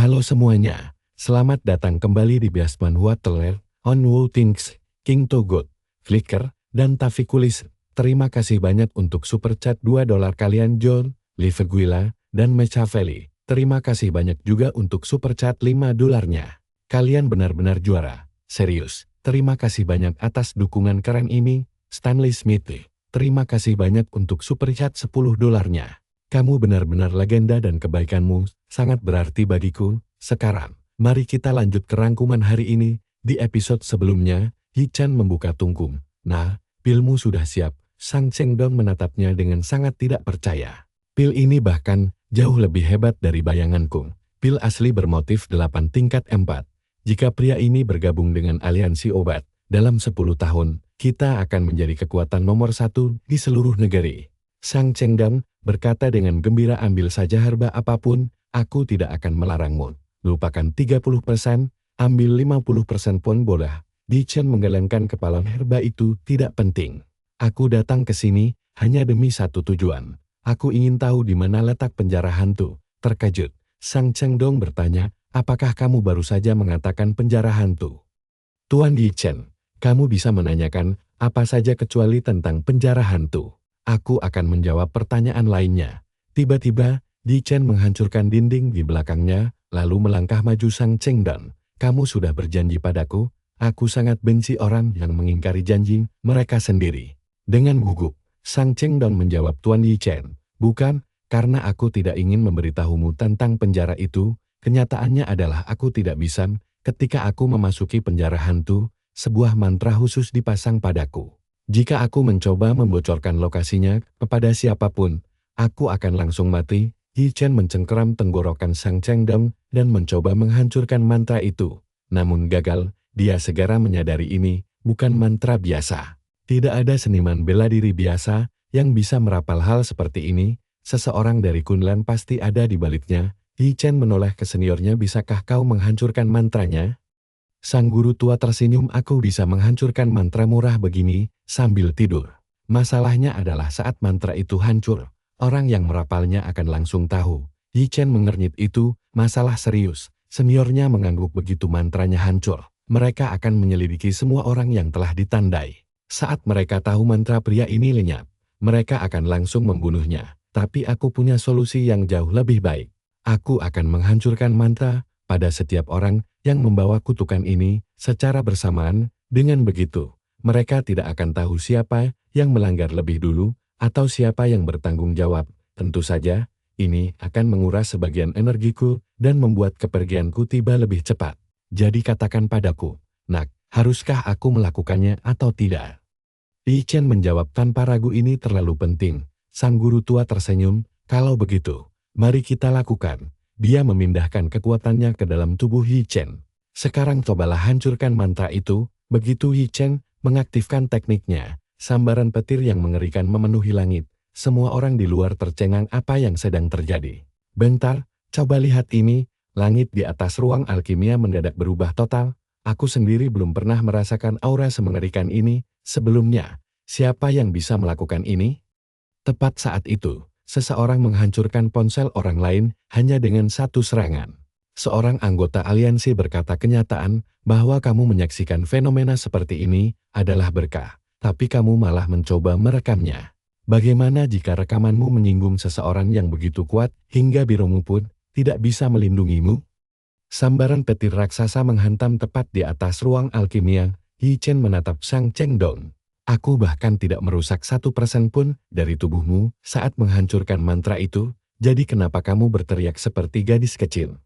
Halo semuanya, selamat datang kembali di Basement Waterler, on Wu Things, King Togot, Flickr, dan Tavikulis. Terima kasih banyak untuk super chat $2 kalian John, Liveguila, dan Mechaveli. Terima kasih banyak juga untuk super chat $5-nya. Kalian benar-benar juara, serius. Terima kasih banyak atas dukungan keren ini, Stanley Smith. Terima kasih banyak untuk super chat $10-nya. Kamu benar-benar legenda dan kebaikanmu sangat berarti bagiku. Sekarang, mari kita lanjut ke rangkuman hari ini. Di episode sebelumnya, Hichan membuka tungkung. Nah, pilmu sudah siap. Sang Chengdong menatapnya dengan sangat tidak percaya. Pil ini bahkan jauh lebih hebat dari bayanganku. Pil asli bermotif 8 tingkat 4. Jika pria ini bergabung dengan aliansi obat, dalam 10 tahun, kita akan menjadi kekuatan nomor 1 di seluruh negeri. Sang Chengdong berkata dengan gembira, ambil saja herba apapun, aku tidak akan melarangmu. Lupakan 30%, ambil 50% pun boleh. Dichen menggelengkan kepala, herba itu tidak penting. Aku datang ke sini hanya demi satu tujuan. Aku ingin tahu di mana letak penjara hantu. Terkejut, Sang Chengdong bertanya, apakah kamu baru saja mengatakan penjara hantu? Tuan Dichen, kamu bisa menanyakan apa saja kecuali tentang penjara hantu. Aku akan menjawab pertanyaan lainnya. Tiba-tiba, Dichen menghancurkan dinding di belakangnya, lalu melangkah maju. Sang Chengdong, kamu sudah berjanji padaku. Aku sangat benci orang yang mengingkari janji mereka sendiri. Dengan gugup, Sang Chengdong menjawab, Tuan Dichen, bukan, karena aku tidak ingin memberitahumu tentang penjara itu. Kenyataannya adalah aku tidak bisa. Ketika aku memasuki penjara hantu, sebuah mantra khusus dipasang padaku. Jika aku mencoba membocorkan lokasinya kepada siapapun, aku akan langsung mati. Dichen mencengkeram tenggorokan Sang Chengdong dan mencoba menghancurkan mantra itu. Namun gagal, dia segera menyadari ini bukan mantra biasa. Tidak ada seniman bela diri biasa yang bisa merapal hal seperti ini. Seseorang dari Kunlan pasti ada di baliknya. Dichen menoleh ke seniornya, bisakah kau menghancurkan mantranya? Sang guru tua tersenyum, aku bisa menghancurkan mantra murah begini sambil tidur. Masalahnya adalah saat mantra itu hancur, orang yang merapalnya akan langsung tahu. Dichen mengernyit, itu masalah serius. Seniornya mengangguk, begitu mantranya hancur, mereka akan menyelidiki semua orang yang telah ditandai. Saat mereka tahu mantra pria ini lenyap, mereka akan langsung membunuhnya. Tapi aku punya solusi yang jauh lebih baik. Aku akan menghancurkan mantra pada setiap orang yang membawa kutukan ini secara bersamaan. Dengan begitu, mereka tidak akan tahu siapa yang melanggar lebih dulu atau siapa yang bertanggung jawab. Tentu saja, ini akan menguras sebagian energiku dan membuat kepergianku tiba lebih cepat. Jadi katakan padaku, nak, haruskah aku melakukannya atau tidak? Dichen menjawab tanpa ragu, ini terlalu penting. Sang guru tua tersenyum, kalau begitu, mari kita lakukan. Dia memindahkan kekuatannya ke dalam tubuh Dichen. Sekarang cobalah hancurkan mantra itu. Begitu Dichen mengaktifkan tekniknya, sambaran petir yang mengerikan memenuhi langit. Semua orang di luar tercengang, apa yang sedang terjadi. Bentar, coba lihat ini. Langit di atas ruang alkimia mendadak berubah total. Aku sendiri belum pernah merasakan aura semengerikan ini sebelumnya. Siapa yang bisa melakukan ini? Tepat saat itu, seseorang menghancurkan ponsel orang lain hanya dengan satu serangan. Seorang anggota aliansi berkata, kenyataan bahwa kamu menyaksikan fenomena seperti ini adalah berkah, tapi kamu malah mencoba merekamnya. Bagaimana jika rekamanmu menyinggung seseorang yang begitu kuat hingga biromu pun tidak bisa melindungimu? Sambaran petir raksasa menghantam tepat di atas ruang alkimia. Dichen menatap Sang Chengdong. Aku bahkan tidak merusak 1% pun dari tubuhmu saat menghancurkan mantra itu, jadi kenapa kamu berteriak seperti gadis kecil?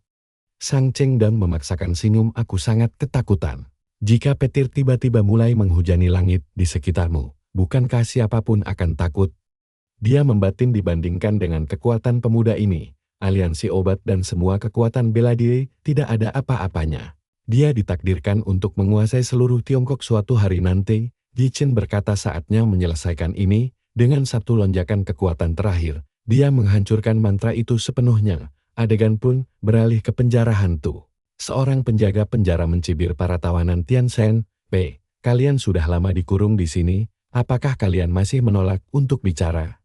Sang Chengdong memaksakan senyum, aku sangat ketakutan. Jika petir tiba-tiba mulai menghujani langit di sekitarmu, bukankah siapapun akan takut? Dia membatin dibandingkan dengan kekuatan pemuda ini. Aliansi obat dan semua kekuatan bela diri tidak ada apa-apanya. Dia ditakdirkan untuk menguasai seluruh Tiongkok suatu hari nanti. Dichen berkata, saatnya menyelesaikan ini. Dengan satu lonjakan kekuatan terakhir, dia menghancurkan mantra itu sepenuhnya. Adegan pun beralih ke penjara hantu. Seorang penjaga penjara mencibir para tawanan Tianzhen. Kalian sudah lama dikurung di sini, apakah kalian masih menolak untuk bicara?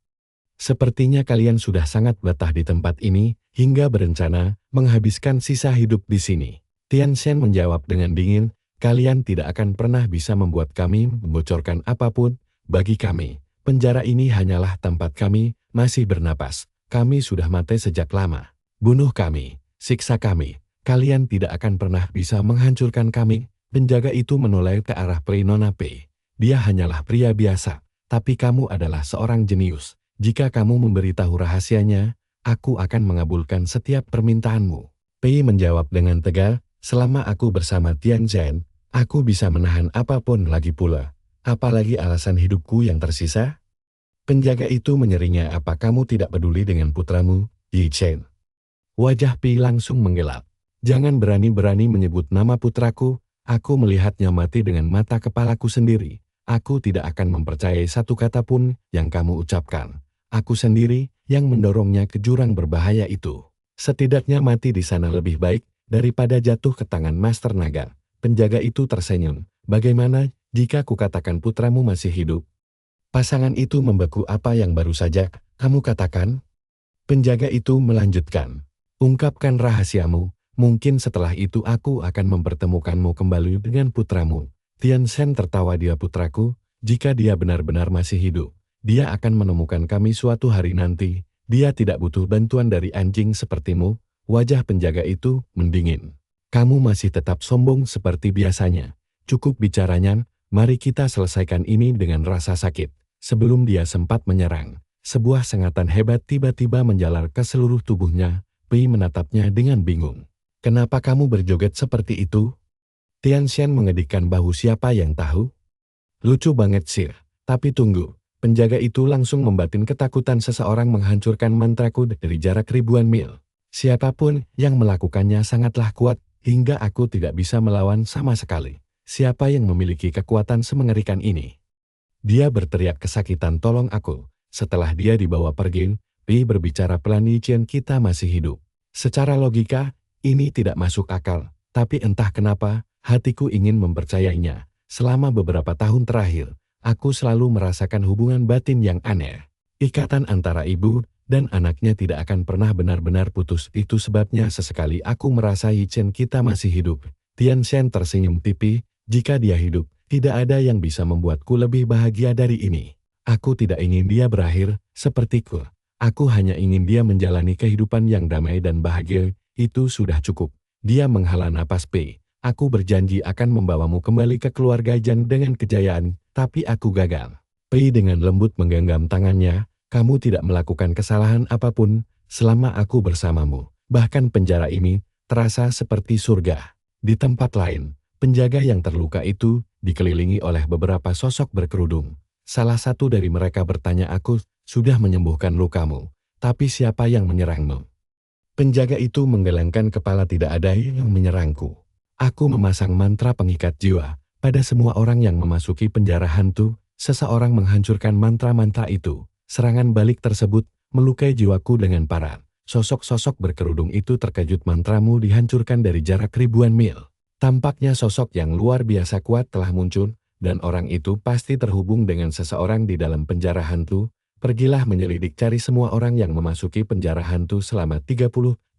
Sepertinya kalian sudah sangat betah di tempat ini, hingga berencana menghabiskan sisa hidup di sini. Tian Shen menjawab dengan dingin, kalian tidak akan pernah bisa membuat kami membocorkan apapun. Bagi kami, penjara ini hanyalah tempat kami masih bernapas. Kami sudah mati sejak lama. Bunuh kami, siksa kami. Kalian tidak akan pernah bisa menghancurkan kami. Penjaga itu menoleh ke arah Pei Nona Pei. Dia hanyalah pria biasa, tapi kamu adalah seorang jenius. Jika kamu memberitahu rahasianya, aku akan mengabulkan setiap permintaanmu. Pei menjawab dengan tegar, selama aku bersama Tian Shen, aku bisa menahan apapun lagi pula. Apalagi alasan hidupku yang tersisa? Penjaga itu menyeringai, apa kamu tidak peduli dengan putramu, Yi Chen? Wajah Pei langsung menggelap. Jangan berani-berani menyebut nama putraku, aku melihatnya mati dengan mata kepalaku sendiri. Aku tidak akan mempercayai satu kata pun yang kamu ucapkan. Aku sendiri yang mendorongnya ke jurang berbahaya itu. Setidaknya mati di sana lebih baik daripada jatuh ke tangan Master Naga. Penjaga itu tersenyum. Bagaimana jika kukatakan putramu masih hidup? Pasangan itu membeku, apa yang baru saja kamu katakan? Penjaga itu melanjutkan. Ungkapkan rahasiamu, mungkin setelah itu aku akan mempertemukanmu kembali dengan putramu. Tian Shen tertawa, dia putraku, jika dia benar-benar masih hidup. Dia akan menemukan kami suatu hari nanti. Dia tidak butuh bantuan dari anjing sepertimu. Wajah penjaga itu mendingin. Kamu masih tetap sombong seperti biasanya. Cukup bicaranya, mari kita selesaikan ini dengan rasa sakit. Sebelum dia sempat menyerang, sebuah sengatan hebat tiba-tiba menjalar ke seluruh tubuhnya. Pei menatapnya dengan bingung. Kenapa kamu berjoget seperti itu? Tian Shen mengedikkan bahu, siapa yang tahu? Lucu banget sir, tapi tunggu. Penjaga itu langsung membatin ketakutan seseorang menghancurkan mantraku dari jarak ribuan mil. Siapapun yang melakukannya sangatlah kuat, hingga aku tidak bisa melawan sama sekali. Siapa yang memiliki kekuatan semengerikan ini? Dia berteriak kesakitan, tolong aku. Setelah dia dibawa pergi, Pei berbicara pelan, Yi Chen, kita masih hidup. Secara logika, ini tidak masuk akal, tapi entah kenapa, hatiku ingin mempercayainya. Selama beberapa tahun terakhir, aku selalu merasakan hubungan batin yang aneh. Ikatan antara ibu dan anaknya tidak akan pernah benar-benar putus. Itu sebabnya sesekali aku merasa Yi Chen kita masih hidup. Tian Shen tersenyum tipis, jika dia hidup, tidak ada yang bisa membuatku lebih bahagia dari ini. Aku tidak ingin dia berakhir sepertiku. Aku hanya ingin dia menjalani kehidupan yang damai dan bahagia. Itu sudah cukup. Dia menghela napas. Pei, aku berjanji akan membawamu kembali ke keluarga Zhang dengan kejayaan, tapi aku gagal. Pei dengan lembut menggenggam tangannya, kamu tidak melakukan kesalahan apapun selama aku bersamamu. Bahkan penjara ini terasa seperti surga. Di tempat lain, penjaga yang terluka itu dikelilingi oleh beberapa sosok berkerudung. Salah satu dari mereka bertanya, aku sudah menyembuhkan lukamu, tapi siapa yang menyerangmu? Penjaga itu menggelengkan kepala, tidak ada yang menyerangku. Aku memasang mantra pengikat jiwa pada semua orang yang memasuki penjara hantu. Seseorang menghancurkan mantra-mantra itu. Serangan balik tersebut melukai jiwaku dengan parah. Sosok-sosok berkerudung itu terkejut, mantramu dihancurkan dari jarak ribuan mil. Tampaknya sosok yang luar biasa kuat telah muncul, dan orang itu pasti terhubung dengan seseorang di dalam penjara hantu. Pergilah menyelidik, cari semua orang yang memasuki penjara hantu selama 30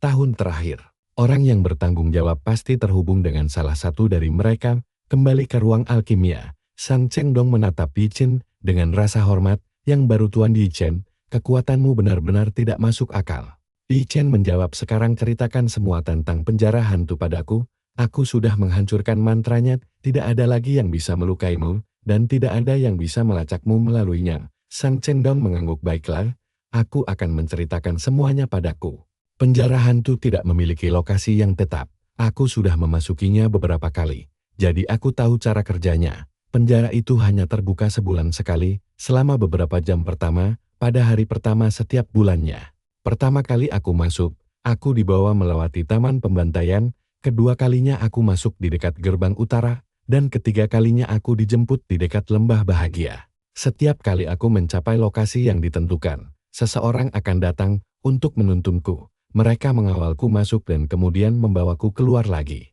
tahun terakhir. Orang yang bertanggung jawab pasti terhubung dengan salah satu dari mereka. Kembali ke ruang alkimia. Sang Chengdong menatap Yi Chen dengan rasa hormat. Yang baru, Tuan Yi Chen, kekuatanmu benar-benar tidak masuk akal. Yi Chen menjawab, sekarang ceritakan semua tentang penjara hantu padaku. Aku sudah menghancurkan mantranya, tidak ada lagi yang bisa melukaimu, dan tidak ada yang bisa melacakmu melaluinya. Sang Chengdong mengangguk, baiklah, aku akan menceritakan semuanya padaku. Penjara hantu tidak memiliki lokasi yang tetap. Aku sudah memasukinya beberapa kali, jadi aku tahu cara kerjanya. Penjara itu hanya terbuka sebulan sekali, selama beberapa jam pertama, pada hari pertama setiap bulannya. Pertama kali aku masuk, aku dibawa melewati taman pembantaian, kedua kalinya aku masuk di dekat gerbang utara, dan ketiga kalinya aku dijemput di dekat lembah bahagia. Setiap kali aku mencapai lokasi yang ditentukan, seseorang akan datang untuk menuntunku. Mereka mengawalku masuk dan kemudian membawaku keluar lagi.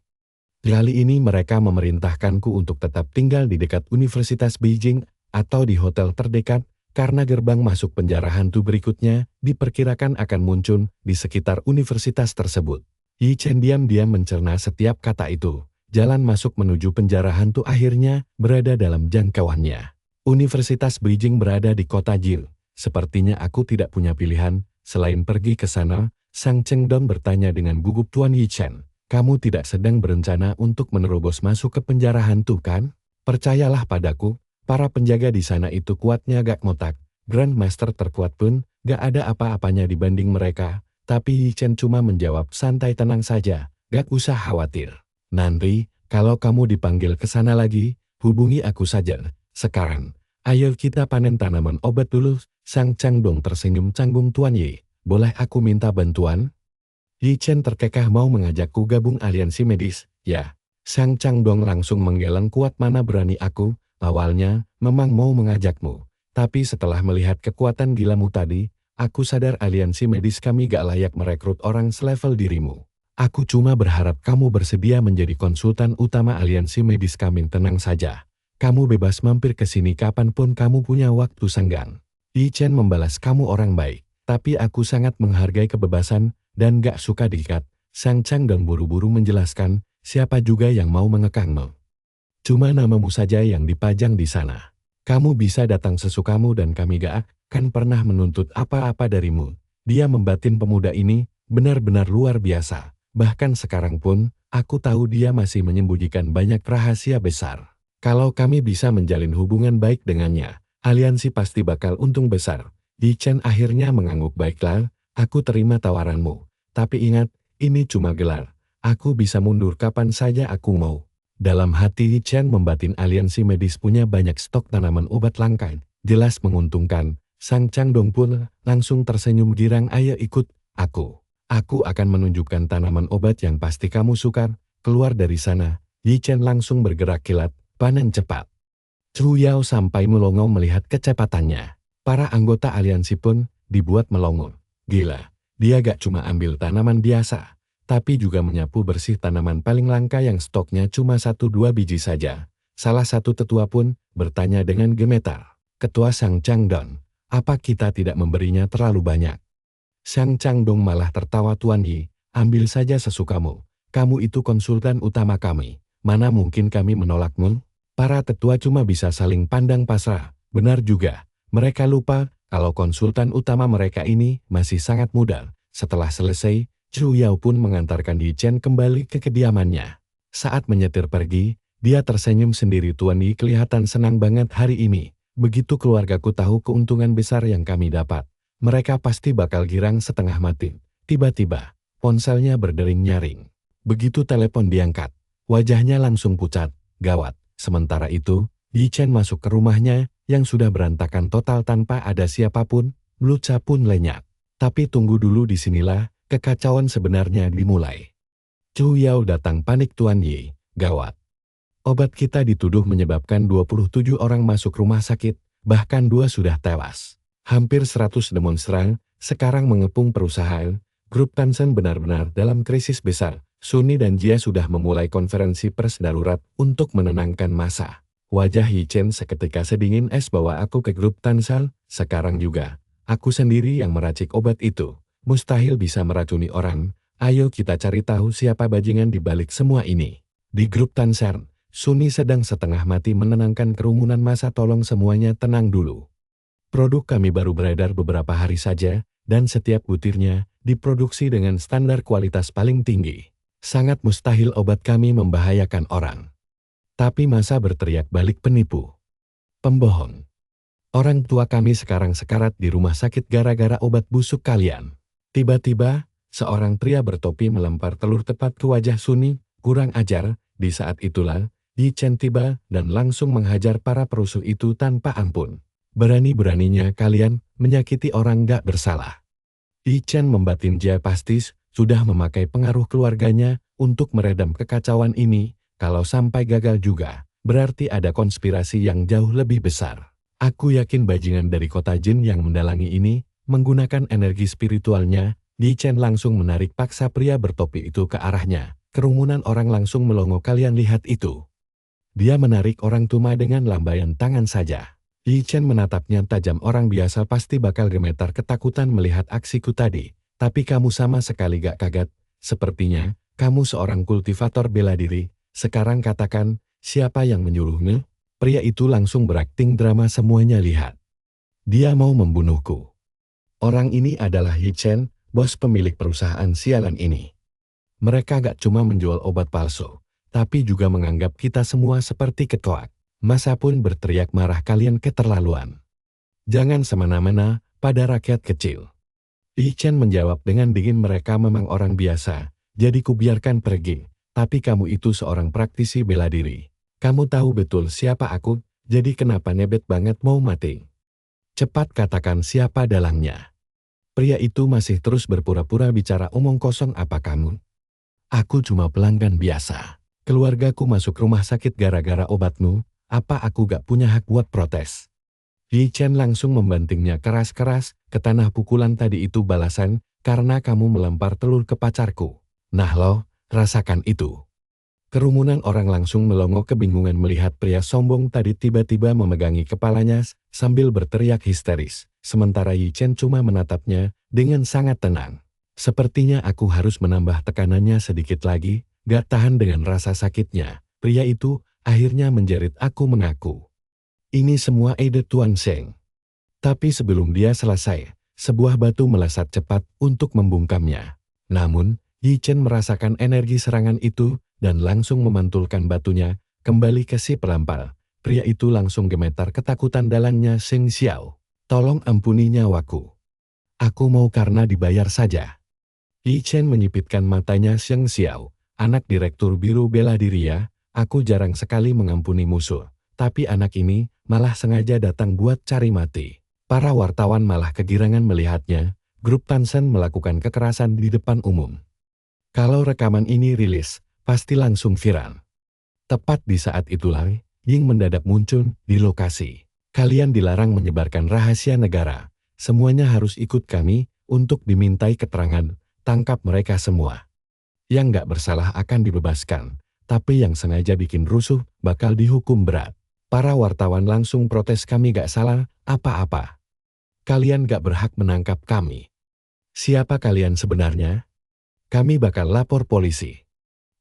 Kali ini mereka memerintahkanku untuk tetap tinggal di dekat Universitas Beijing atau di hotel terdekat, karena gerbang masuk penjara hantu berikutnya diperkirakan akan muncul di sekitar universitas tersebut. Yi Chen diam-diam mencerna setiap kata itu. Jalan masuk menuju penjara hantu akhirnya berada dalam jangkauannya. Universitas Beijing berada di kota Jil. Sepertinya aku tidak punya pilihan selain pergi ke sana. Sang Chengdon bertanya dengan gugup Tuan Yi Chen. Kamu tidak sedang berencana untuk menerobos masuk ke penjara hantu kan? Percayalah padaku. Para penjaga di sana itu kuatnya gak ngotak. Grandmaster terkuat pun gak ada apa-apanya dibanding mereka. Tapi Yi Chen cuma menjawab santai tenang saja. Gak usah khawatir. Nanti, kalau kamu dipanggil ke sana lagi, hubungi aku saja. Sekarang, ayo kita panen tanaman obat dulu. Sang Changdong tersenyum canggung Tuan Yi. Boleh aku minta bantuan? Yi Chen terkekeh mau mengajakku gabung aliansi medis. Ya, Sang Changdong langsung menggeleng kuat mana berani aku. Awalnya, memang mau mengajakmu, tapi setelah melihat kekuatan gilamu tadi, aku sadar aliansi medis kami gak layak merekrut orang selevel dirimu. Aku cuma berharap kamu bersedia menjadi konsultan utama aliansi medis kami. Tenang saja, kamu bebas mampir ke sini kapanpun kamu punya waktu senggang. Yi Chen membalas, kamu orang baik, tapi aku sangat menghargai kebebasan dan gak suka diikat. Sang Changdong buru-buru menjelaskan, siapa juga yang mau mengekangmu. Cuma namamu saja yang dipajang di sana. Kamu bisa datang sesukamu dan kami gak akan pernah menuntut apa-apa darimu. Dia membatin pemuda ini benar-benar luar biasa. Bahkan sekarang pun, aku tahu dia masih menyembunyikan banyak rahasia besar. Kalau kami bisa menjalin hubungan baik dengannya, aliansi pasti bakal untung besar. Yi Chen akhirnya mengangguk, baiklah, aku terima tawaranmu. Tapi ingat, ini cuma gelar. Aku bisa mundur kapan saja aku mau. Dalam hati Yi Chen membatin aliansi medis punya banyak stok tanaman obat langka, jelas menguntungkan. Sang Changdong pun langsung tersenyum girang, ayo ikut aku. Aku akan menunjukkan tanaman obat yang pasti kamu suka. Keluar dari sana, Yi Chen langsung bergerak kilat, panen cepat. Zhu Yao sampai melongo melihat kecepatannya. Para anggota aliansi pun dibuat melongo. Gila, dia gak cuma ambil tanaman biasa, tapi juga menyapu bersih tanaman paling langka yang stoknya cuma 1-2 biji saja. Salah satu tetua pun bertanya dengan gemetar. Ketua Sang Changdong, apa kita tidak memberinya terlalu banyak? Sang Changdong malah tertawa, Tuan Yi, ambil saja sesukamu. Kamu itu konsultan utama kami. Mana mungkin kami menolakmu? Para tetua cuma bisa saling pandang pasrah. Benar juga, mereka lupa kalau konsultan utama mereka ini masih sangat muda. Setelah selesai, Zhu Yao pun mengantarkan Yi Chen kembali ke kediamannya. Saat menyetir pergi, dia tersenyum sendiri, Tuan Yi kelihatan senang banget hari ini. Begitu keluargaku tahu keuntungan besar yang kami dapat, mereka pasti bakal girang setengah mati. Tiba-tiba, ponselnya berdering nyaring. Begitu telepon diangkat, wajahnya langsung pucat, gawat. Sementara itu, Yi Chen masuk ke rumahnya yang sudah berantakan total tanpa ada siapapun, Luca pun lenyap. Tapi tunggu dulu, disinilah kekacauan sebenarnya dimulai. Zhu Yao datang panik, Tuan Yi, gawat. Obat kita dituduh menyebabkan 27 orang masuk rumah sakit, bahkan 2 sudah tewas. Hampir 100 demonstran sekarang mengepung perusahaan. Grup Tencent benar-benar dalam krisis besar. Sunni dan Jia sudah memulai konferensi pers darurat untuk menenangkan massa. Wajah Yi Chen seketika sedingin es, bawa aku ke grup Tencent. Sekarang juga, aku sendiri yang meracik obat itu. Mustahil bisa meracuni orang. Ayo kita cari tahu siapa bajingan di balik semua ini. Di grup Tencent, Sunni sedang setengah mati menenangkan kerumunan massa. Tolong semuanya tenang dulu. Produk kami baru beredar beberapa hari saja, dan setiap butirnya diproduksi dengan standar kualitas paling tinggi. Sangat mustahil obat kami membahayakan orang. Tapi massa berteriak balik, penipu, pembohong. Orang tua kami sekarang sekarat di rumah sakit gara-gara obat busuk kalian. Tiba-tiba, seorang pria bertopi melempar telur tepat ke wajah Sunni, kurang ajar. Di saat itulah, Yi Chen tiba dan langsung menghajar para perusuh itu tanpa ampun. Berani-beraninya kalian menyakiti orang gak bersalah. Yi Chen membatin Jia pasti sudah memakai pengaruh keluarganya untuk meredam kekacauan ini. Kalau sampai gagal juga, berarti ada konspirasi yang jauh lebih besar. Aku yakin bajingan dari kota jin yang mendalangi ini menggunakan energi spiritualnya. Yi Chen langsung menarik paksa pria bertopi itu ke arahnya. Kerumunan orang langsung melongo, kalian lihat itu. Dia menarik orang tuma dengan lambaian tangan saja. Yi Chen menatapnya tajam. Orang biasa pasti bakal gemetar ketakutan melihat aksiku tadi. Tapi kamu sama sekali gak kaget. Sepertinya, kamu seorang kultivator bela diri. Sekarang katakan, siapa yang menyuruhmu? Pria itu langsung berakting drama. Semuanya lihat. Dia mau membunuhku. Orang ini adalah Yi Chen, bos pemilik perusahaan sialan ini. Mereka gak cuma menjual obat palsu, tapi juga menganggap kita semua seperti kecoak. Masa pun berteriak marah, kalian keterlaluan. Jangan semena-mena pada rakyat kecil. Yi Chen menjawab dengan dingin, mereka memang orang biasa, jadi kubiarkan pergi. Tapi kamu itu seorang praktisi bela diri. Kamu tahu betul siapa aku, jadi kenapa nebet banget mau mati? Cepat katakan siapa dalangnya. Pria itu masih terus berpura-pura bicara, omong kosong apa kamu? Aku cuma pelanggan biasa. Keluargaku masuk rumah sakit gara-gara obatmu. Apa aku gak punya hak buat protes? Yi Chen langsung membantingnya keras-keras, ke tanah. Pukulan tadi itu balasan, karena kamu melempar telur ke pacarku. Nah lo, rasakan itu. Kerumunan orang langsung melongo kebingungan melihat pria sombong tadi tiba-tiba memegangi kepalanya sambil berteriak histeris. Sementara Yi Chen cuma menatapnya dengan sangat tenang. Sepertinya aku harus menambah tekanannya sedikit lagi, gak tahan dengan rasa sakitnya. Pria itu akhirnya menjerit, aku mengaku. Ini semua ide Tuan Sheng. Tapi sebelum dia selesai, sebuah batu melesat cepat untuk membungkamnya. Namun, Yi Chen merasakan energi serangan itu dan langsung memantulkan batunya kembali ke si pelampar. Pria itu langsung gemetar ketakutan. Dalangnya, Sheng Xiao. Tolong ampuni nyawaku. Aku mau karena dibayar saja. Yi Chen menyipitkan matanya. Sheng Xiao, anak direktur biru bela diri ya. Aku jarang sekali mengampuni musuh, tapi anak ini malah sengaja datang buat cari mati. Para wartawan malah kegirangan melihatnya, grup Tansen melakukan kekerasan di depan umum. Kalau rekaman ini rilis, pasti langsung viral. Tepat di saat itulah, Ying mendadak muncul di lokasi. Kalian dilarang menyebarkan rahasia negara. Semuanya harus ikut kami untuk dimintai keterangan, tangkap mereka semua. Yang gak bersalah akan dibebaskan. Tapi yang sengaja bikin rusuh bakal dihukum berat. Para wartawan langsung protes, kami gak salah apa-apa. Kalian gak berhak menangkap kami. Siapa kalian sebenarnya? Kami bakal lapor polisi.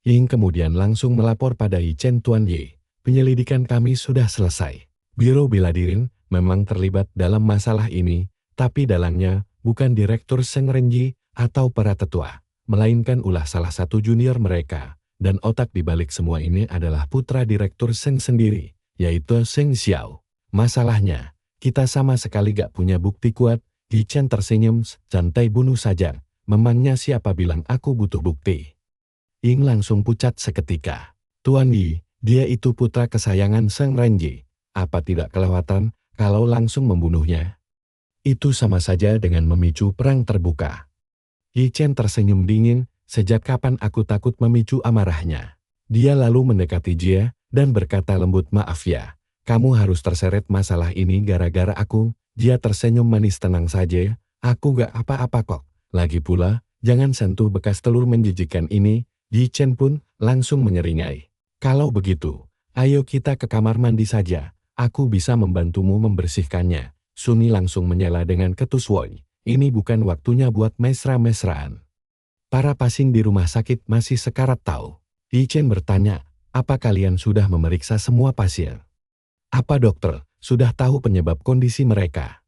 Ying kemudian langsung melapor pada Yi Chen. Tuan Yi, penyelidikan kami sudah selesai. Biro bela diri memang terlibat dalam masalah ini, tapi dalangnya bukan Direktur Sheng Renji atau para tetua, melainkan ulah salah satu junior mereka. Dan otak dibalik semua ini adalah putra Direktur Sheng sendiri, yaitu Sheng Xiao. Masalahnya, kita sama sekali gak punya bukti kuat. Yi Chen tersenyum, santai, bunuh saja. Memangnya siapa bilang aku butuh bukti? Ying langsung pucat seketika. Tuan Yi, dia itu putra kesayangan Sheng Renji. Apa tidak kelewatan kalau langsung membunuhnya? Itu sama saja dengan memicu perang terbuka. Yi Chen tersenyum dingin. Sejak kapan aku takut memicu amarahnya? Dia lalu mendekati Jia dan berkata lembut, maaf ya, kamu harus terseret masalah ini gara-gara aku. Jia tersenyum manis, tenang saja, aku gak apa-apa kok. Lagi pula, jangan sentuh bekas telur menjijikan ini. Yi Chen pun langsung menyeringai. Kalau begitu, ayo kita ke kamar mandi saja, aku bisa membantumu membersihkannya. Suni langsung menyela dengan ketus, woi, ini bukan waktunya buat mesra-mesraan. Para pasien di rumah sakit masih sekarat tahu. Yi Chen bertanya, apa kalian sudah memeriksa semua pasien? Apa dokter sudah tahu penyebab kondisi mereka?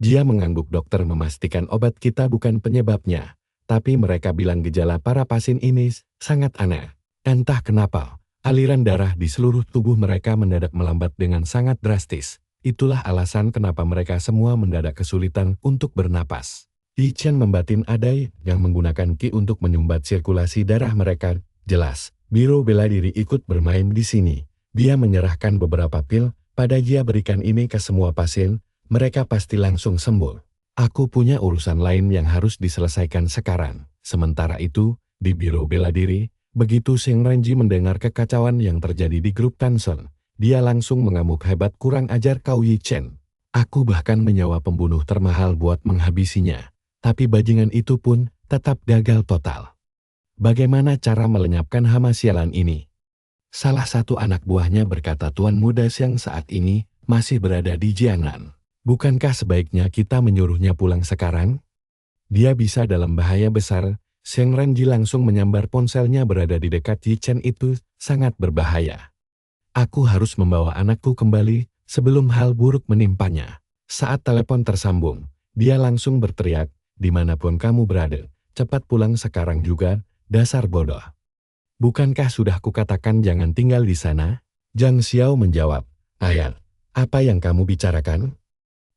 Dia mengangguk, dokter memastikan obat kita bukan penyebabnya. Tapi mereka bilang gejala para pasien ini sangat aneh. Entah kenapa, aliran darah di seluruh tubuh mereka mendadak melambat dengan sangat drastis. Itulah alasan kenapa mereka semua mendadak kesulitan untuk bernapas. Yi Chen membatin adai yang menggunakan Qi untuk menyumbat sirkulasi darah mereka. Jelas, biro bela diri ikut bermain di sini. Dia menyerahkan beberapa pil pada Jia, berikan ini ke semua pasien, mereka pasti langsung sembuh. Aku punya urusan lain yang harus diselesaikan sekarang. Sementara itu, di biro bela diri, begitu Sheng Renji mendengar kekacauan yang terjadi di grup Tansen, dia langsung mengamuk hebat, kurang ajar kau Yi Chen. Aku bahkan menyewa pembunuh termahal buat menghabisinya. Tapi bajingan itu pun tetap gagal total. Bagaimana cara melenyapkan hama sialan ini? Salah satu anak buahnya berkata, Tuan muda yang saat ini masih berada di Jiangnan. Bukankah sebaiknya kita menyuruhnya pulang sekarang? Dia bisa dalam bahaya besar. Zhang Renji langsung menyambar ponselnya berada di dekat Yi Chen itu sangat berbahaya. Aku harus membawa anakku kembali sebelum hal buruk menimpanya. Saat telepon tersambung, dia langsung berteriak, dimanapun kamu berada, cepat pulang sekarang juga, dasar bodoh. Bukankah sudah kukatakan jangan tinggal di sana? Zhang Xiao menjawab, ayah, apa yang kamu bicarakan?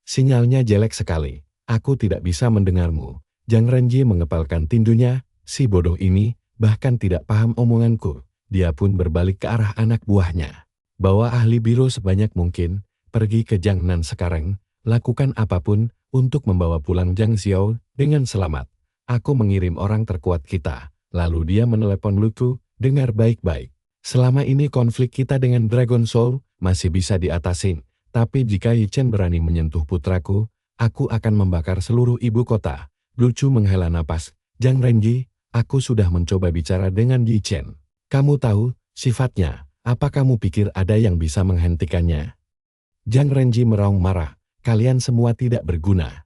Sinyalnya jelek sekali, aku tidak bisa mendengarmu. Zhang Renji mengepalkan tinjunya, si bodoh ini bahkan tidak paham omonganku. Dia pun berbalik ke arah anak buahnya. Bawa ahli biro sebanyak mungkin, pergi ke Jiangnan sekarang, lakukan apapun untuk membawa pulang Zhang Xiao dengan selamat. Aku mengirim orang terkuat kita. Lalu dia menelepon Luku, dengar baik-baik. Selama ini konflik kita dengan Dragon Soul masih bisa diatasin. Tapi jika Yi Chen berani menyentuh putraku, aku akan membakar seluruh ibu kota. Lucu menghela napas. Zhang Renji, aku sudah mencoba bicara dengan Yi Chen. Kamu tahu sifatnya, apa kamu pikir ada yang bisa menghentikannya? Zhang Renji meraung marah, kalian semua tidak berguna.